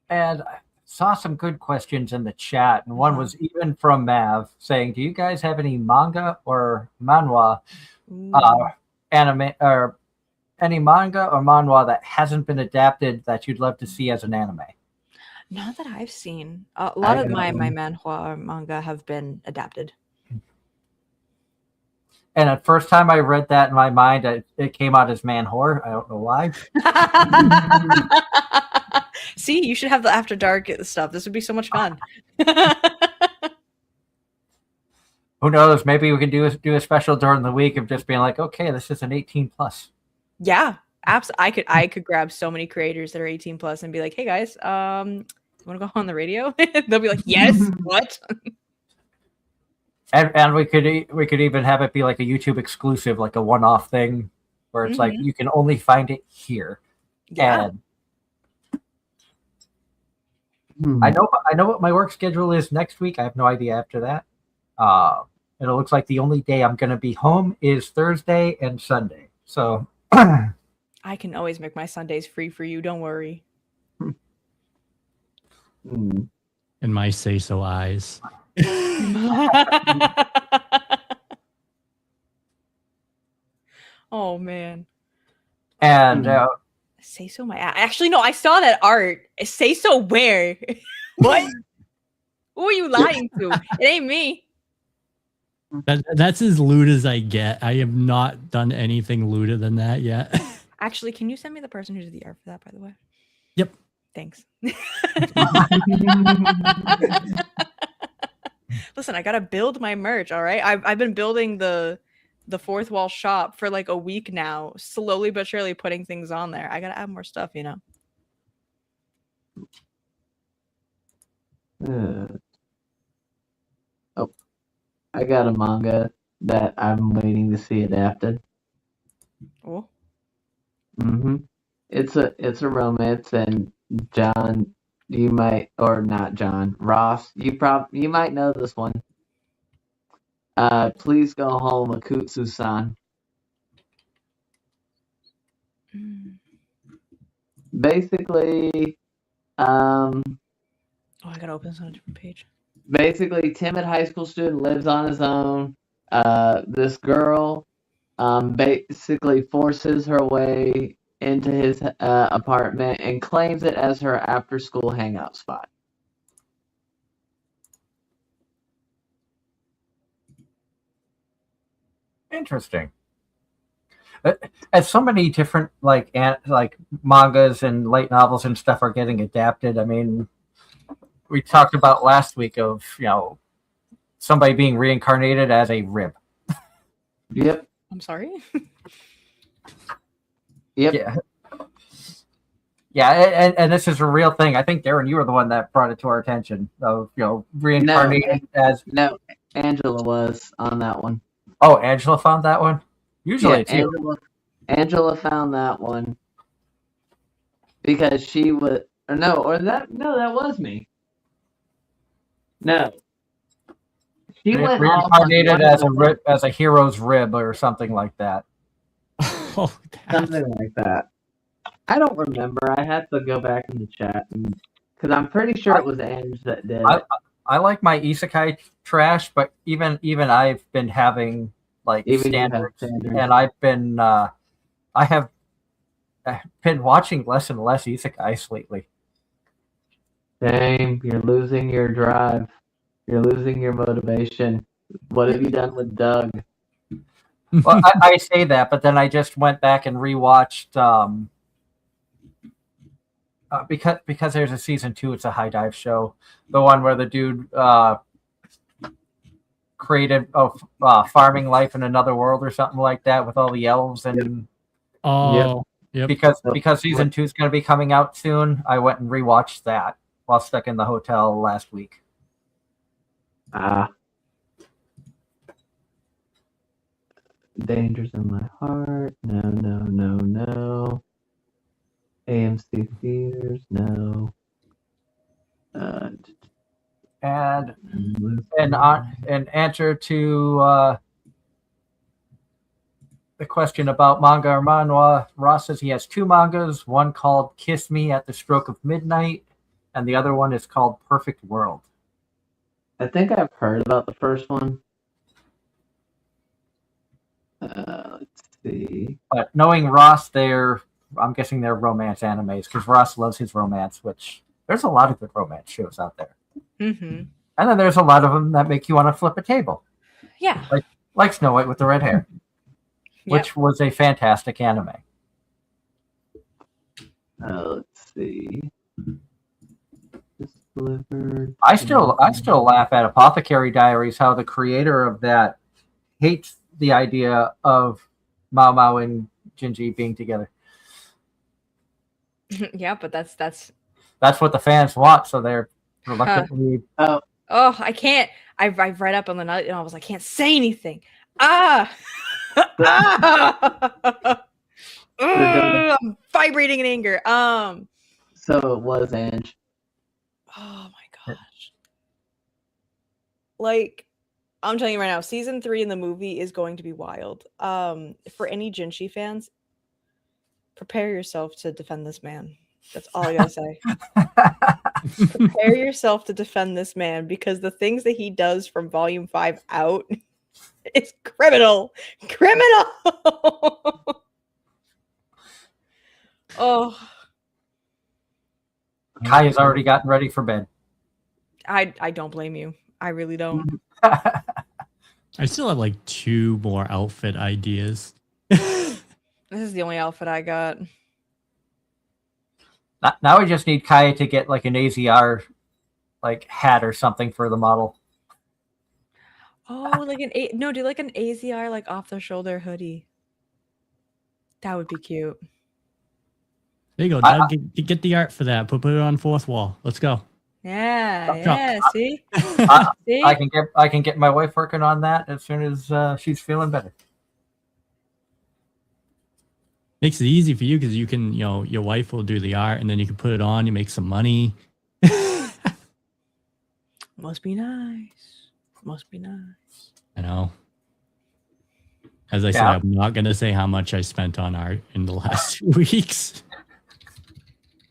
And I saw some good questions in the chat, and one was even from Mav saying, do you guys have any manga or manhwa anime, or any manga or manhwa that hasn't been adapted that you'd love to see as an anime? Not that I've seen. A lot of my manhwa or manga have been adapted. And at first time I read that in my mind, it came out as man whore. I don't know why. See, you should have the After Dark stuff. This would be so much fun. Who knows? Maybe we can do a special during the week of just being like, okay, this is an 18 plus. Yeah, absolutely. I could grab so many creators that are 18 plus and be like, hey guys, you want to go on the radio? They'll be like, yes. What? And we could even have it be like a YouTube exclusive, like a one-off thing, where it's like you can only find it here. Yeah. And I know what my work schedule is next week. I have no idea after that. And it looks like the only day I'm going to be home is Thursday and Sunday. So I can always make my Sundays free for you. Don't worry. In my say-so eyes. Oh man. And Say so my actually no, I saw that art. Say so where? What? Who are you lying to? It ain't me. That's as lewd as I get. I have not done anything lewder than that yet. Actually, can you send me the person who did the art for that, by the way? Yep. Thanks. Listen, I gotta build my merch, all right? I've been building the fourth wall shop for like a week now, slowly but surely putting things on there. I gotta add more stuff, you know. Oh, I got a manga that I'm waiting to see adapted. Oh. It's a romance, and John, you might, or not John, Ross, you might know this one. Please go home, Akutsu-san. Basically, Oh, I gotta open this on a different page. basically, timid high school student lives on his own. This girl, basically forces her way into his apartment and claims it as her after-school hangout spot. interesting. As so many different like mangas and light novels and stuff are getting adapted. I mean, we talked about last week of somebody being reincarnated as a rib. Yep. I'm sorry. Yep. Yeah, and this is a real thing. I think Darren, you were the one that brought it to our attention of reincarnated as. No, Angela was on that one. Oh, Angela found that one. Usually, it's you. Angela found that one because she was, that was me. No, she went reincarnated as a hero's rib or something like that. Oh, something like that. I don't remember. I have to go back in the chat because I'm pretty sure it was Ange that did it. I like my isekai trash, but even I've been having like standards, and I've been I have been watching less and less isekais lately. Same. You're losing your drive. You're losing your motivation. What have you done with Doug? Well, I say that, but then I just went back and rewatched because there's a season 2. It's a high dive show, the one where the dude created farming life in another world or something like that with all the elves and. Yep. Because season 2 is going to be coming out soon, I went and rewatched that while stuck in the hotel last week. Dangers in my heart. No. AMC theaters. No. And in answer to the question about manga or manhwa, Ross says he has 2 mangas, one called Kiss Me at the Stroke of Midnight, and the other one is called Perfect World. I think I've heard about the first one. Let's see. But knowing Ross, I'm guessing they're romance animes, because Ross loves his romance, which there's a lot of good romance shows out there. Mm-hmm. And then there's a lot of them that make you want to flip a table. Yeah. Like Snow White with the red hair. Which was a fantastic anime. Let's see. Delivered. I still laugh at Apothecary Diaries, how the creator of that hates the idea of Mao Mao and Jinji being together. Yeah, but that's what the fans want, so they're reluctantly. Oh, I can't. I've read up on the night and I was like, I can't say anything. I'm vibrating in anger. So it was Ange. Oh my gosh. Like, I'm telling you right now, season 3 in the movie is going to be wild. For any Jinshi fans, prepare yourself to defend this man. That's all I gotta say. Prepare yourself to defend this man because the things that he does from volume 5 out It's criminal. Criminal. Oh, Kai has already gotten ready for bed. I don't blame you. I really don't. I still have like 2 more outfit ideas. This is the only outfit I got. Now I just need Kaya to get like an AZR like hat or something for the model. Oh, like do like an AZR like off the shoulder hoodie. That would be cute. There you go, Doug. Get the art for that. Put it on 4th wall. Let's go. Yeah. See? See? I can get my wife working on that as soon as she's feeling better. Makes it easy for you because you can, your wife will do the art and then you can put it on. You make some money. Must be nice. Must be nice. I know. As I said, I'm not going to say how much I spent on art in the last 2 weeks.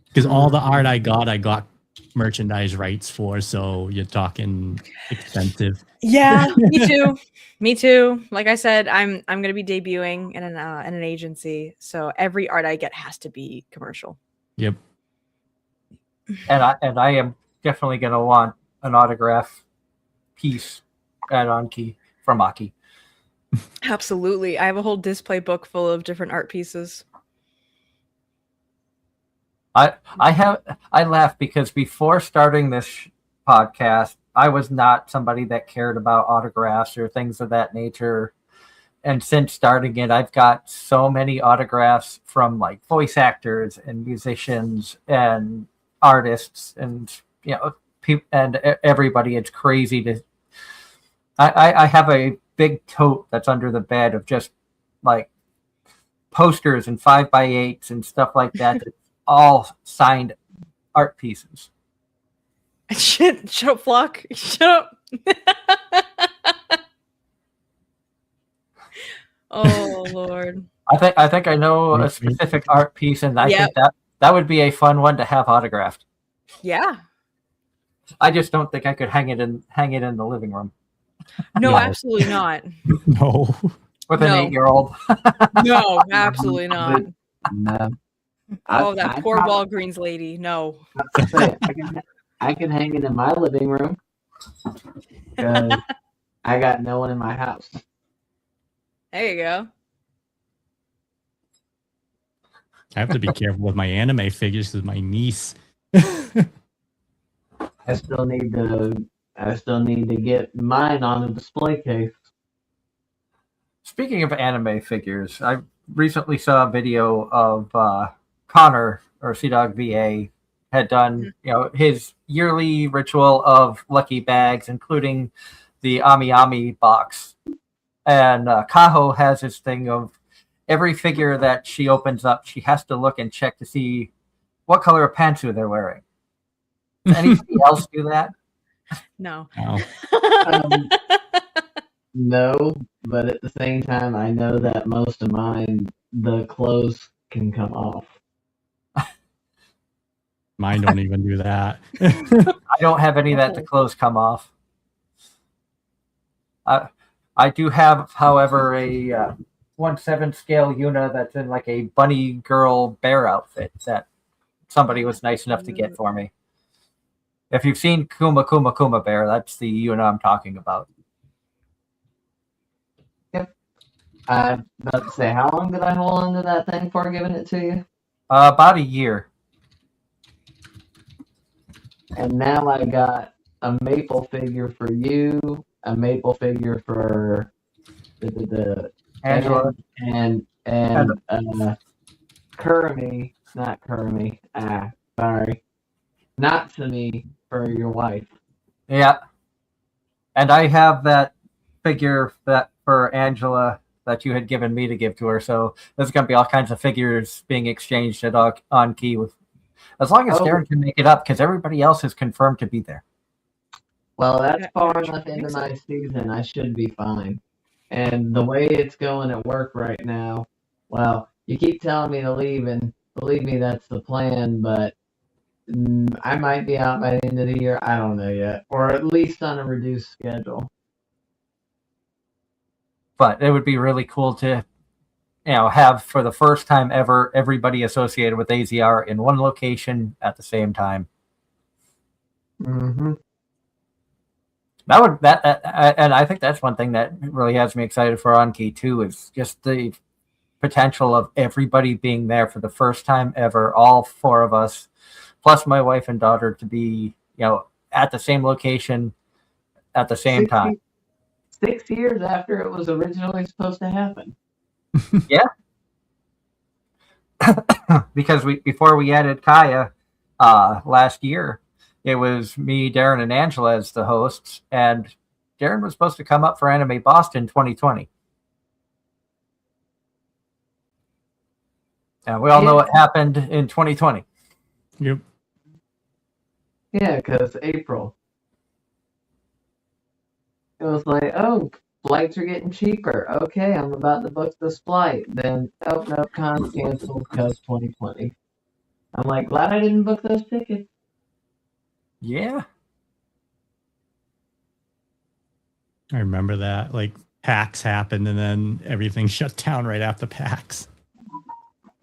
Because all the art I got merchandise rights for. So you're talking expensive. Yeah, me too. Me too. Like I said, I'm going to be debuting in an agency. So every art I get has to be commercial. Yep. And I am definitely going to want an autograph piece at Anki from Aki. Absolutely. I have a whole display book full of different art pieces. I laugh because before starting this podcast, I was not somebody that cared about autographs or things of that nature. And since starting it, I've got so many autographs from like voice actors and musicians and artists and and everybody. It's crazy to. I have a big tote that's under the bed of just like posters and 5x8s and stuff like that. All signed art pieces. Shut up, Flock. Shut up. Oh Lord. I think I know a specific art piece, and I think that would be a fun one to have autographed. Yeah. I just don't think I could hang it in the living room. No, absolutely not. No. With an 8-year-old. No, absolutely not. No. Oh, that poor Walgreens lady. No. I can hang it in my living room because I got no one in my house. There you go. I have to be careful with my anime figures because my niece. I still need to get mine on a display case. Speaking of anime figures, I recently saw a video of Connor or CDog VA had done his yearly ritual of lucky bags, including the Ami Ami box. And Kaho has this thing of every figure that she opens up, she has to look and check to see what color of pantsu they're wearing. Does anybody else do that? No. No, but at the same time, I know that most of mine, the clothes can come off. Mine don't even do that. I don't have any that the clothes come off. I do have, however, a 1/7 scale Yuna that's in like a bunny girl bear outfit that somebody was nice enough to get for me. If you've seen Kuma Bear, that's the Yuna I'm talking about. Yep. I'm about to say, how long did I hold onto that thing for giving it to you? About a year. And now I got a maple figure for you, a maple figure for the Angela and Kurumi, not Kurumi. Sorry, Natsumi for your wife. Yeah, and I have that figure that for Angela that you had given me to give to her. So there's going to be all kinds of figures being exchanged at Anki with. As long as Darren can make it up, because everybody else is confirmed to be there. Well, that's far enough into my season. I should be fine. And the way it's going at work right now, well, you keep telling me to leave, and believe me, that's the plan, but I might be out by the end of the year. I don't know yet. Or at least on a reduced schedule. But it would be really cool to, have for the first time ever everybody associated with AZR in one location at the same time. Mm-hmm. And I think that's one thing that really has me excited for Anki too, is just the potential of everybody being there for the first time ever, all four of us, plus my wife and daughter, to be, at the same location at the same time. 6 years after it was originally supposed to happen. Yeah. Because before we added Kaya last year, it was me, Darren, and Angela as the hosts, and Darren was supposed to come up for Anime Boston 2020. And we all know what happened in 2020. Yep. Yeah, because April. It was like, oh, flights are getting cheaper. Okay, I'm about to book this flight. Then, oh, no, con's canceled because 2020. I'm like, glad I didn't book those tickets. Yeah. I remember that. Like, PAX happened and then everything shut down right after PAX.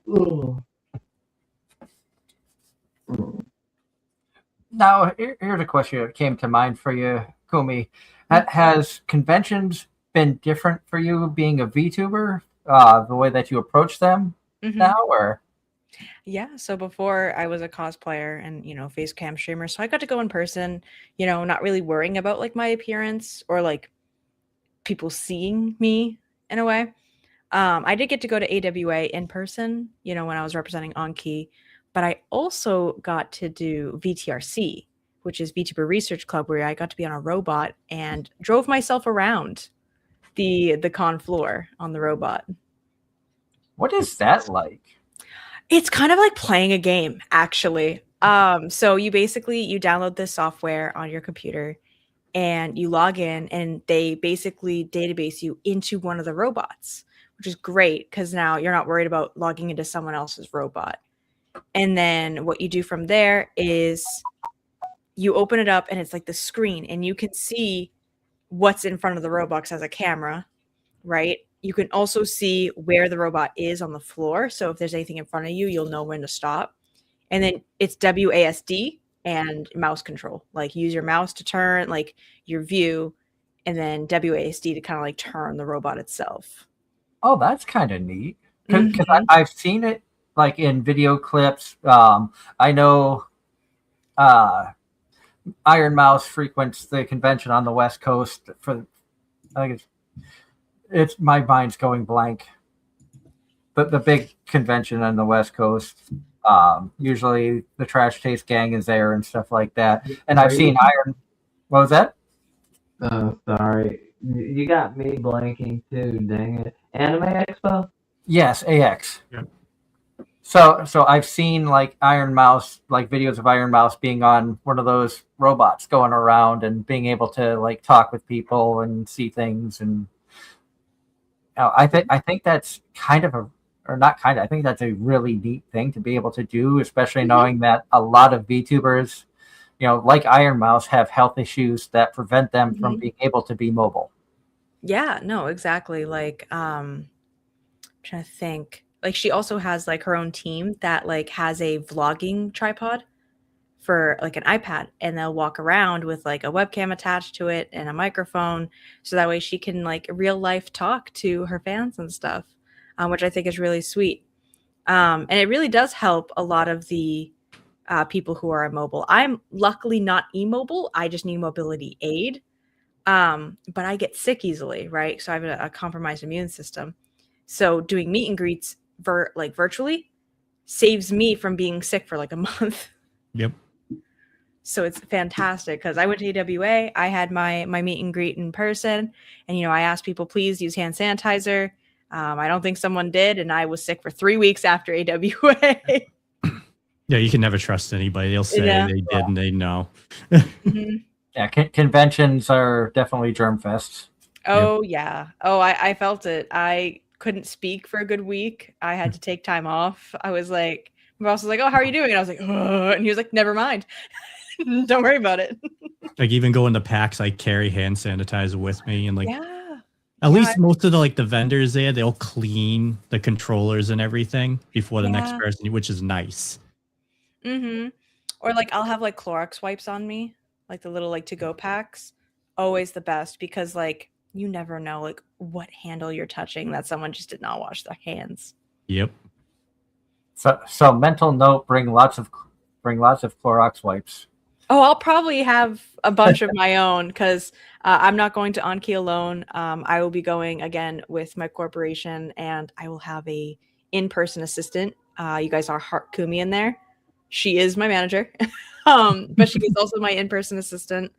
Ooh. Now, here's a question that came to mind for you, Kumi. Has conventions been different for you being a VTuber? The way that you approach them now, or? Yeah, so before I was a cosplayer and, face cam streamer, so I got to go in person, not really worrying about like my appearance or like people seeing me in a way. I did get to go to AWA in person, when I was representing Anki, but I also got to do VTRC, which is VTuber Research Club, where I got to be on a robot and drove myself around the con floor on the robot. What is that like? It's kind of like playing a game, actually. So you download this software on your computer and you log in, and they basically database you into one of the robots, which is great because now you're not worried about logging into someone else's robot. And then what you do from there is you open it up and it's like the screen, and you can see what's in front of the robots as a camera, right? You can also see where the robot is on the floor. So if there's anything in front of you, you'll know when to stop. And then it's WASD and mouse control. Like, use your mouse to turn, like, your view, and then WASD to kind of like turn the robot itself. Oh, that's kind of neat. Because I've seen it like in video clips. I know Iron Mouse frequents the convention on the West Coast for, I think it's my mind's going blank. But the big convention on the West Coast, usually the Trash Taste Gang is there and stuff like that. And I've seen Iron. What was that? Oh, sorry. You got me blanking too, dang it. Anime Expo? Yes, AX. Yeah. So I've seen like Iron Mouse, like videos of Iron Mouse being on one of those robots going around and being able to like talk with people and see things. And I think that's kind of I think that's a really neat thing to be able to do, especially knowing that a lot of VTubers, like Iron Mouse, have health issues that prevent them from being able to be mobile. Yeah, no, exactly. Like, I'm trying to think. Like, she also has like her own team that like has a vlogging tripod for like an iPad, and they'll walk around with like a webcam attached to it and a microphone, so that way she can like real life talk to her fans and stuff, which I think is really sweet. And it really does help a lot of the people who are immobile. I'm luckily not immobile. I just need mobility aid. But I get sick easily, right? So I have a compromised immune system. So doing meet and greets virtually saves me from being sick for like a month. Yep. So it's fantastic because I went to AWA. I had my meet and greet in person, and I asked people, please use hand sanitizer. I don't think someone did, and I was sick for 3 weeks after AWA. Yeah, you can never trust anybody. They'll say they did and they know. Yeah, conventions are definitely germ fests. Oh, yeah. Oh, I felt it. I couldn't speak for a good week. I had to take time off. I was like, my boss was like, oh, how are you doing? And I was like, ugh. And he was like, never mind. Don't worry about it. Like, even going to PAX, I carry hand sanitizer with me, and like, At least most of the vendors there, they'll clean the controllers and everything before the next Yeah. person, which is nice. Mm-hmm. Or like I'll have like Clorox wipes on me, like the little like to-go packs. Always the best because like you never know like what handle you're touching that someone just did not wash their hands. Yep. So mental note: bring lots of Clorox wipes. Oh, I'll probably have a bunch of my own because I'm not going to Anki alone. I will be going again with my corporation, and I will have a in-person assistant. You guys are Heart Kumi in there. She is my manager, but she is also my in-person assistant.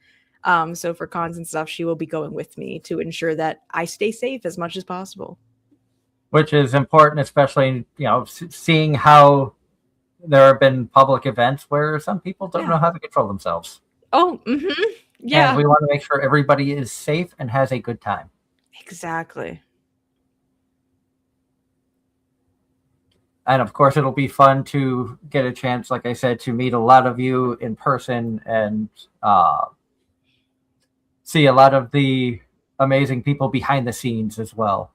So for cons and stuff, she will be going with me to ensure that I stay safe as much as possible. Which is important, especially seeing how there have been public events where some people don't know how to control themselves. Oh, yeah. And we want to make sure everybody is safe and has a good time. Exactly. And of course, it'll be fun to get a chance, like I said, to meet a lot of you in person and see a lot of the amazing people behind the scenes as well.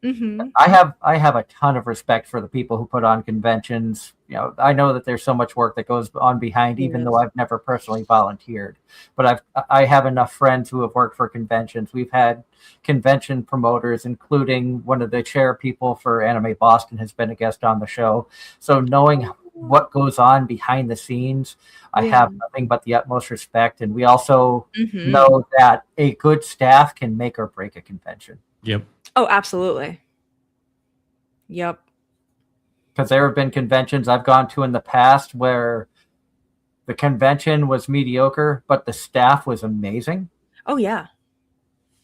Mm-hmm. I have a ton of respect for the people who put on conventions. I know that there's so much work that goes on behind, even though I've never personally volunteered. But I have enough friends who have worked for conventions. We've had convention promoters, including one of the chair people for Anime Boston has been a guest on the show. So knowing what goes on behind the scenes, I have nothing but the utmost respect. And we also know that a good staff can make or break a convention. Yep. Oh, absolutely. Yep. Because there have been conventions I've gone to in the past where the convention was mediocre, but the staff was amazing. Oh, yeah.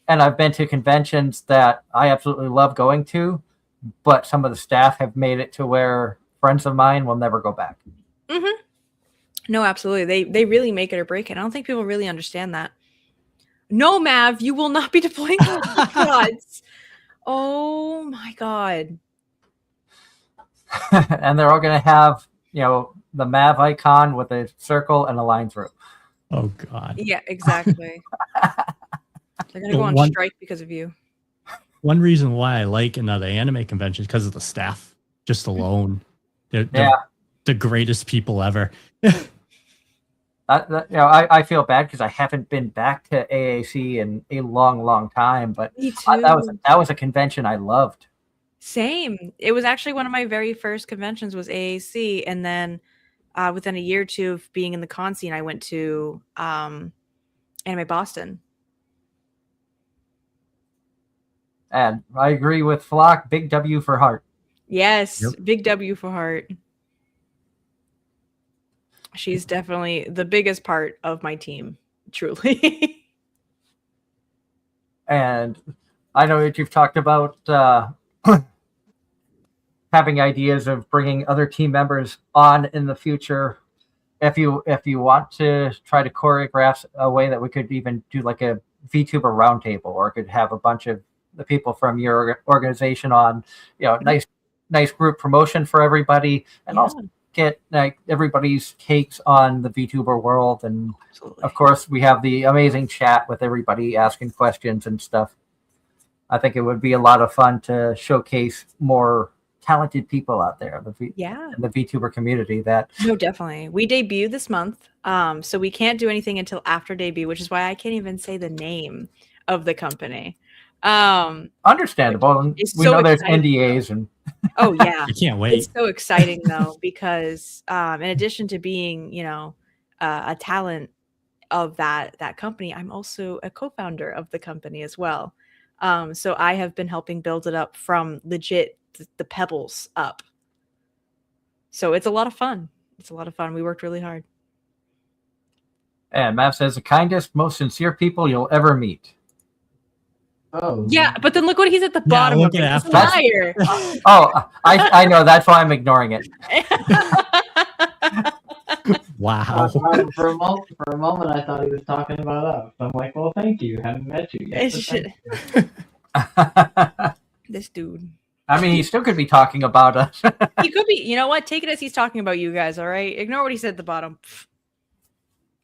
And I've been to conventions that I absolutely love going to, but some of the staff have made it to where friends of mine will never go back. Mm-hmm. No, absolutely. They really make it or break it. I don't think people really understand that. No, Mav, you will not be deploying gods. Oh my god. And they're all going to have, the Mav icon with a circle and a line through. Oh god. Yeah, exactly. They're going to go on strike because of you. One reason why I like another anime convention is because of the staff, just alone. They're the greatest people ever. I feel bad because I haven't been back to AAC in a long, long time, but Me too. That was a convention I loved. Same. It was actually one of my very first conventions was AAC, and then within a year or two of being in the con scene, I went to Anime Boston. And I agree with Flock. Big W for Heart. Yes, big W for Heart. She's definitely the biggest part of my team, truly. And I know that you've talked about having ideas of bringing other team members on in the future. If you want to try to choreograph a way that we could even do like a VTuber roundtable, or could have a bunch of the people from your organization on, nice group promotion for everybody, and also get like everybody's takes on the VTuber world. And of course we have the amazing chat with everybody asking questions and stuff. I think it would be a lot of fun to showcase more talented people out there in the VTuber community. No, definitely. We debut this month, so we can't do anything until after debut, which is why I can't even say the name of the company. Understandable. And we know there's NDAs and oh yeah, I can't wait. It's so exciting though, because in addition to being a talent of that company, I'm also a co-founder of the company as well. So I have been helping build it up from legit the pebbles up. So it's a lot of fun. We worked really hard. And Mav says the kindest, most sincere people you'll ever meet. Oh. Yeah, but then look what he's at the bottom of it. He's a liar. I know. That's why I'm ignoring it. Wow. For a moment, I thought he was talking about us. I'm like, well, thank you. Haven't met you yet. This dude. I mean, he still could be talking about us. He could be. You know what? Take it as he's talking about you guys. All right. Ignore what he said at the bottom.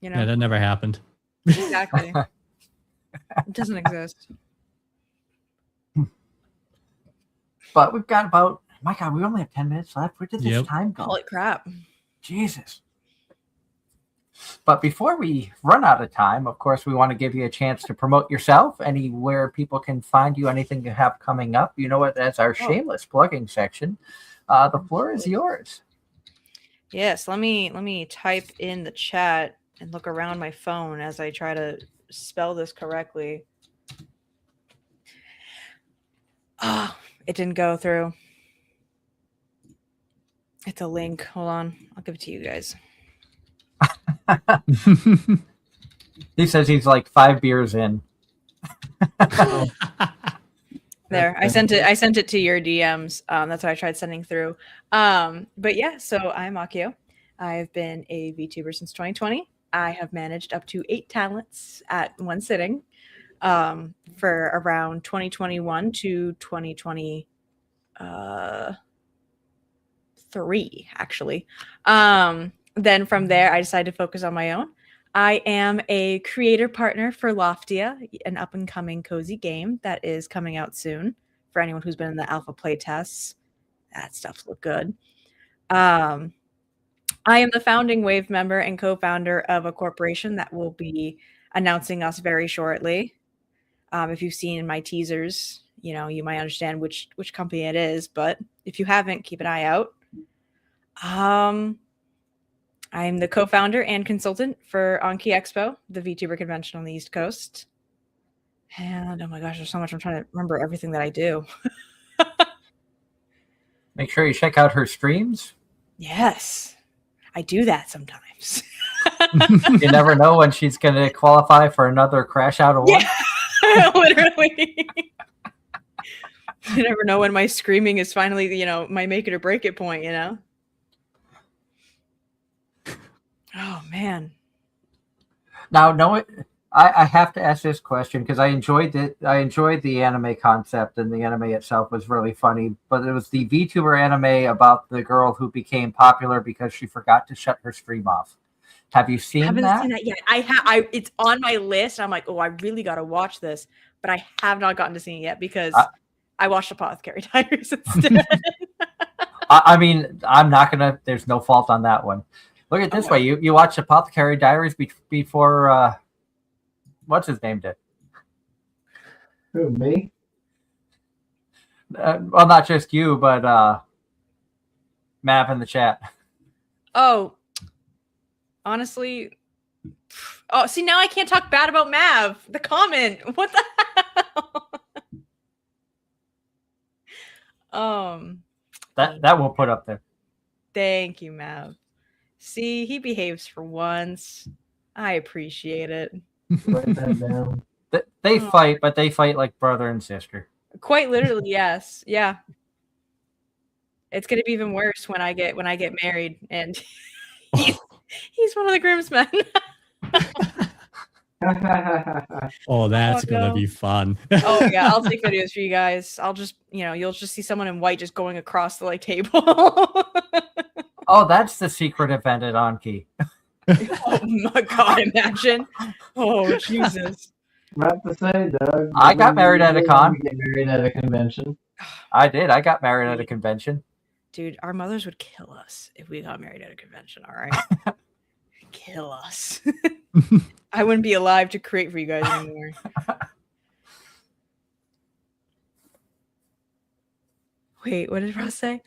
Yeah, that never happened. Exactly. It doesn't exist. But we've got about, my God, we only have 10 minutes left. Where did this Yep. time go? Holy crap. Jesus. But before we run out of time, of course, we want to give you a chance to promote yourself, anywhere people can find you, anything you have coming up. You know what? That's our shameless plugging section. The floor is yours. Yes, let me type in the chat and look around my phone as I try to spell this correctly. Oh, it didn't go through. It's a link. Hold on. I'll give it to you guys. He says he's like 5 beers in. There, I sent it to your DMs. That's what I tried sending through. But yeah, so I'm Akiyo. I've been a VTuber since 2020. I have managed up to 8 talents at one sitting for around 2021 to 2023, actually. Then from there, I decided to focus on my own. I am a creator partner for Loftia, an up-and-coming cozy game that is coming out soon for anyone who's been in the alpha playtests. That stuff look good. I am the founding Wave member and co-founder of a corporation that will be announcing us very shortly. If you've seen my teasers, you might understand which company it is, but if you haven't, keep an eye out. I'm the co-founder and consultant for Anki Expo, the VTuber convention on the East Coast. And oh my gosh, there's so much. I'm trying to remember everything that I do. Make sure you check out her streams. Yes, I do that sometimes. You never know when she's going to qualify for another Crash Out award. Yeah, literally. You never know when my screaming is finally, my make it or break it point, Oh man. Now, I have to ask this question because I enjoyed it. I enjoyed the anime concept, and the anime itself was really funny. But it was the VTuber anime about the girl who became popular because she forgot to shut her stream off. Have you seen that? I haven't seen that yet. It's on my list. I'm like, oh, I really got to watch this, but I have not gotten to see it yet because I watched Apothecary Diaries instead. I mean, I'm not gonna. There's no fault on that one. Look at it this way: you watched Apothecary Diaries before what's his name did? Who, me? Well, not just you, but Mav in the chat. Oh, honestly, see now I can't talk bad about Mav. The comment, what the hell? That we'll put up there. Thank you, Mav. See, he behaves for once. I appreciate it. Write that down. They fight, but they fight like brother and sister. Quite literally, yes. Yeah. It's gonna be even worse when I get married, and he's one of the groomsmen. Oh, that's gonna be fun. Oh yeah, I'll take videos for you guys. I'll just, you'll just see someone in white just going across the table. Oh, that's the secret event at Anki. Oh my God, imagine. Oh, Jesus. What to say, Doug? I got married at a con. Get married at a convention. I did. I got married at a convention. Dude, our mothers would kill us if we got married at a convention, all right? Kill us. I wouldn't be alive to create for you guys anymore. Wait, what did Ross say?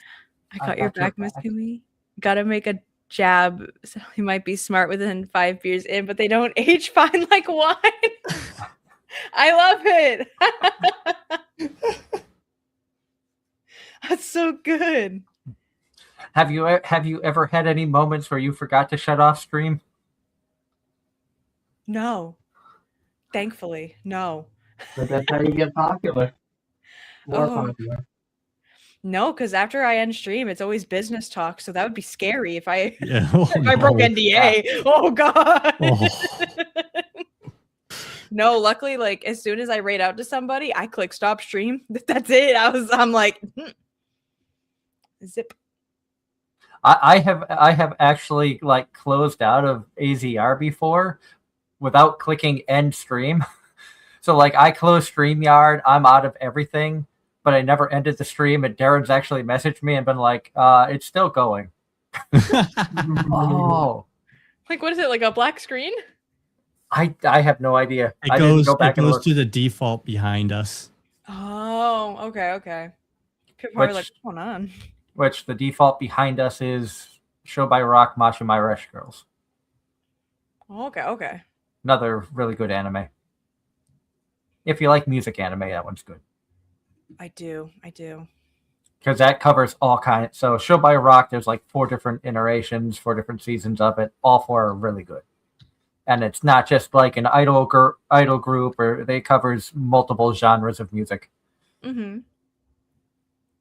I got your back, Miss Kumi. Gotta make a jab, so he might be smart within 5 beers in, but they don't age fine like wine. I love it. That's so good. Have you ever had any moments where you forgot to shut off stream? No. Thankfully, no. But that's how you get popular. More popular. No, because after I end stream, it's always business talk. So that would be scary if I if I broke NDA. Oh God. Oh. No, luckily, as soon as I raid out to somebody, I click stop stream. That's it. I'm like, zip. I have actually closed out of AZR before without clicking end stream. So I close StreamYard, I'm out of everything. but I never ended the stream. And Darren's actually messaged me and been like, "It's still going." Oh, Like, what is it? Like a black screen? I have no idea. It I didn't goes go back and look. to the default behind us. Oh, okay. People are like, what's going on? Which the default behind us is Show by Rock Macho My Rush Girls. Okay. Another really good anime. If you like music anime, that one's good. I do. Because that covers all kinds. So Show by Rock, there's like 4 different iterations, 4 different seasons of it. All 4 are really good. And it's not just like an idol group, or they covers multiple genres of music. Mm-hmm.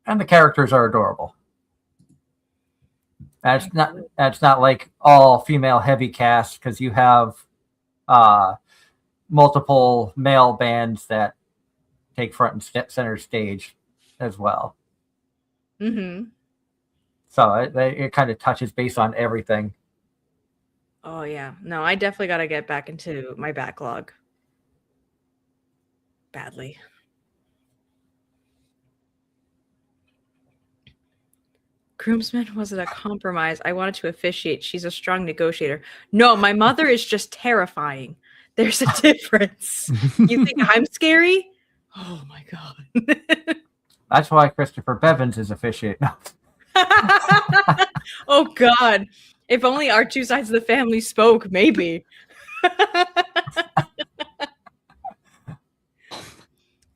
And the characters are adorable. And it's not like all female heavy cast, because you have multiple male bands that take front and center stage as well. Mm-hmm. So it kind of touches base on everything. Oh yeah. No, I definitely got to get back into my backlog. Badly. Groomsman, was it a compromise? I wanted to officiate. She's a strong negotiator. No, my mother is just terrifying. There's a difference. You think I'm scary? Oh my God. That's why Christopher Bevins is officiating. Oh God. If only our 2 sides of the family spoke, maybe.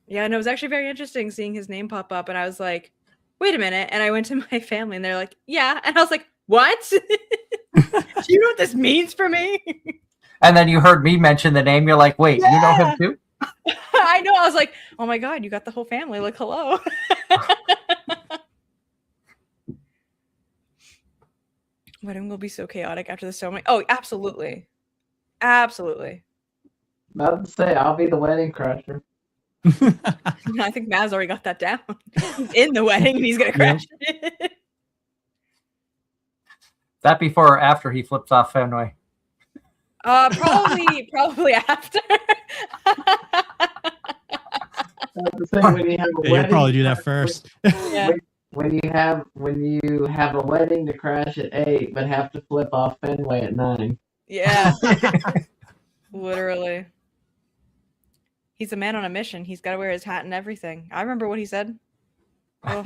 Yeah, no, it was actually very interesting seeing his name pop up, and I was like, wait a minute. And I went to my family and they're like, yeah. And I was like, what? Do you know what this means for me? And then you heard me mention the name. You're like, wait, you know him too? I know. I was like, oh my God, you got the whole family. Like, hello. Wedding will be so chaotic after the ceremony. Oh, absolutely. Absolutely. About to say, I'll be the wedding crusher. I think Maz already got that down. He's in the wedding and he's going to crash it. That before or after he flips off Fenway? Probably after. When you have a You'll probably do that first. Yeah. When you have a wedding to crash at 8, but have to flip off Fenway at 9. Yeah. Literally. He's a man on a mission. He's got to wear his hat and everything. I remember what he said. Oh.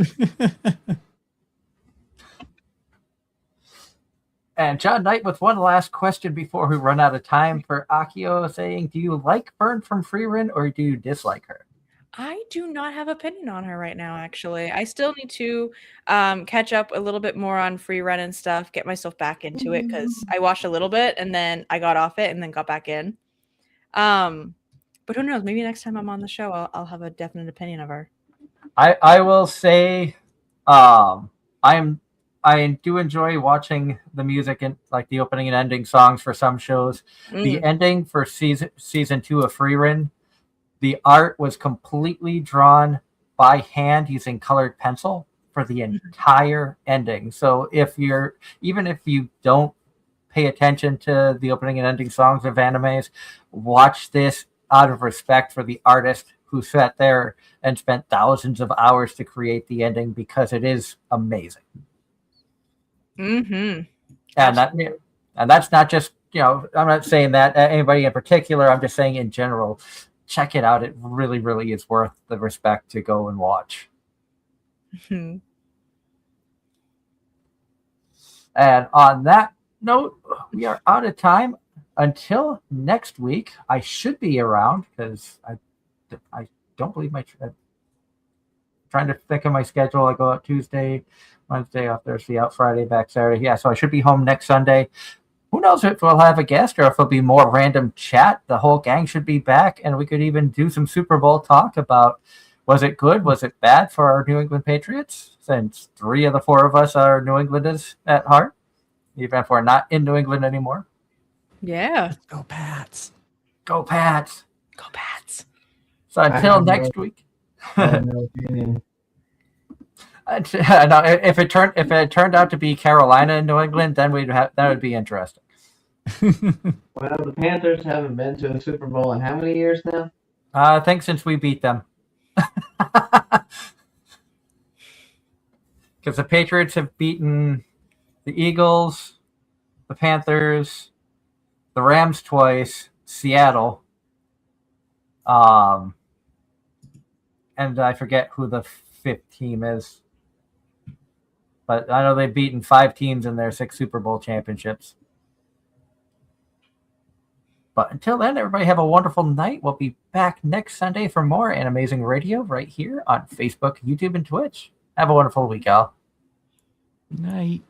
And John Knight with one last question before we run out of time for Akiyo, saying, do you like Fern from Freerun or do you dislike her? I do not have opinion on her right now, actually. I still need to catch up a little bit more on Freerun and stuff, get myself back into it, because I watched a little bit and then I got off it and then got back in. But who knows? Maybe next time I'm on the show, I'll have a definite opinion of her. I will say, I do enjoy watching the music and like the opening and ending songs for some shows. The ending for season 2 of Freerun, the art was completely drawn by hand using colored pencil for the entire ending. So even if you don't pay attention to the opening and ending songs of animes, watch this out of respect for the artist who sat there and spent thousands of hours to create the ending, because it is amazing. Mm-hmm. And that's not just, I'm not saying that anybody in particular. I'm just saying in general, check it out. It really, really is worth the respect to go and watch. Mm-hmm. And on that note, we are out of time. Until next week, I should be around, because I don't believe I'm trying to think of my schedule. I go out Tuesday, Wednesday, off Thursday, out Friday, back Saturday. Yeah, so I should be home next Sunday. Who knows if we'll have a guest or if it'll be more random chat. The whole gang should be back, and we could even do some Super Bowl talk about, was it good, was it bad for our New England Patriots, since 3 of the 4 of us are New Englanders at heart, even if we're not in New England anymore. Yeah. Go Pats. Go Pats. Go Pats. So until next week. No opinion. No, if it turned out to be Carolina in New England, then that would be interesting. Well, the Panthers haven't been to a Super Bowl in how many years now? I think since we beat them. Because the Patriots have beaten the Eagles, the Panthers, the Rams twice, Seattle, and I forget who the fifth team is. But I know they've beaten 5 teams in their 6 Super Bowl championships. But until then, everybody have a wonderful night. We'll be back next Sunday for more Anime-Zing Radio right here on Facebook, YouTube, and Twitch. Have a wonderful week, y'all. Night.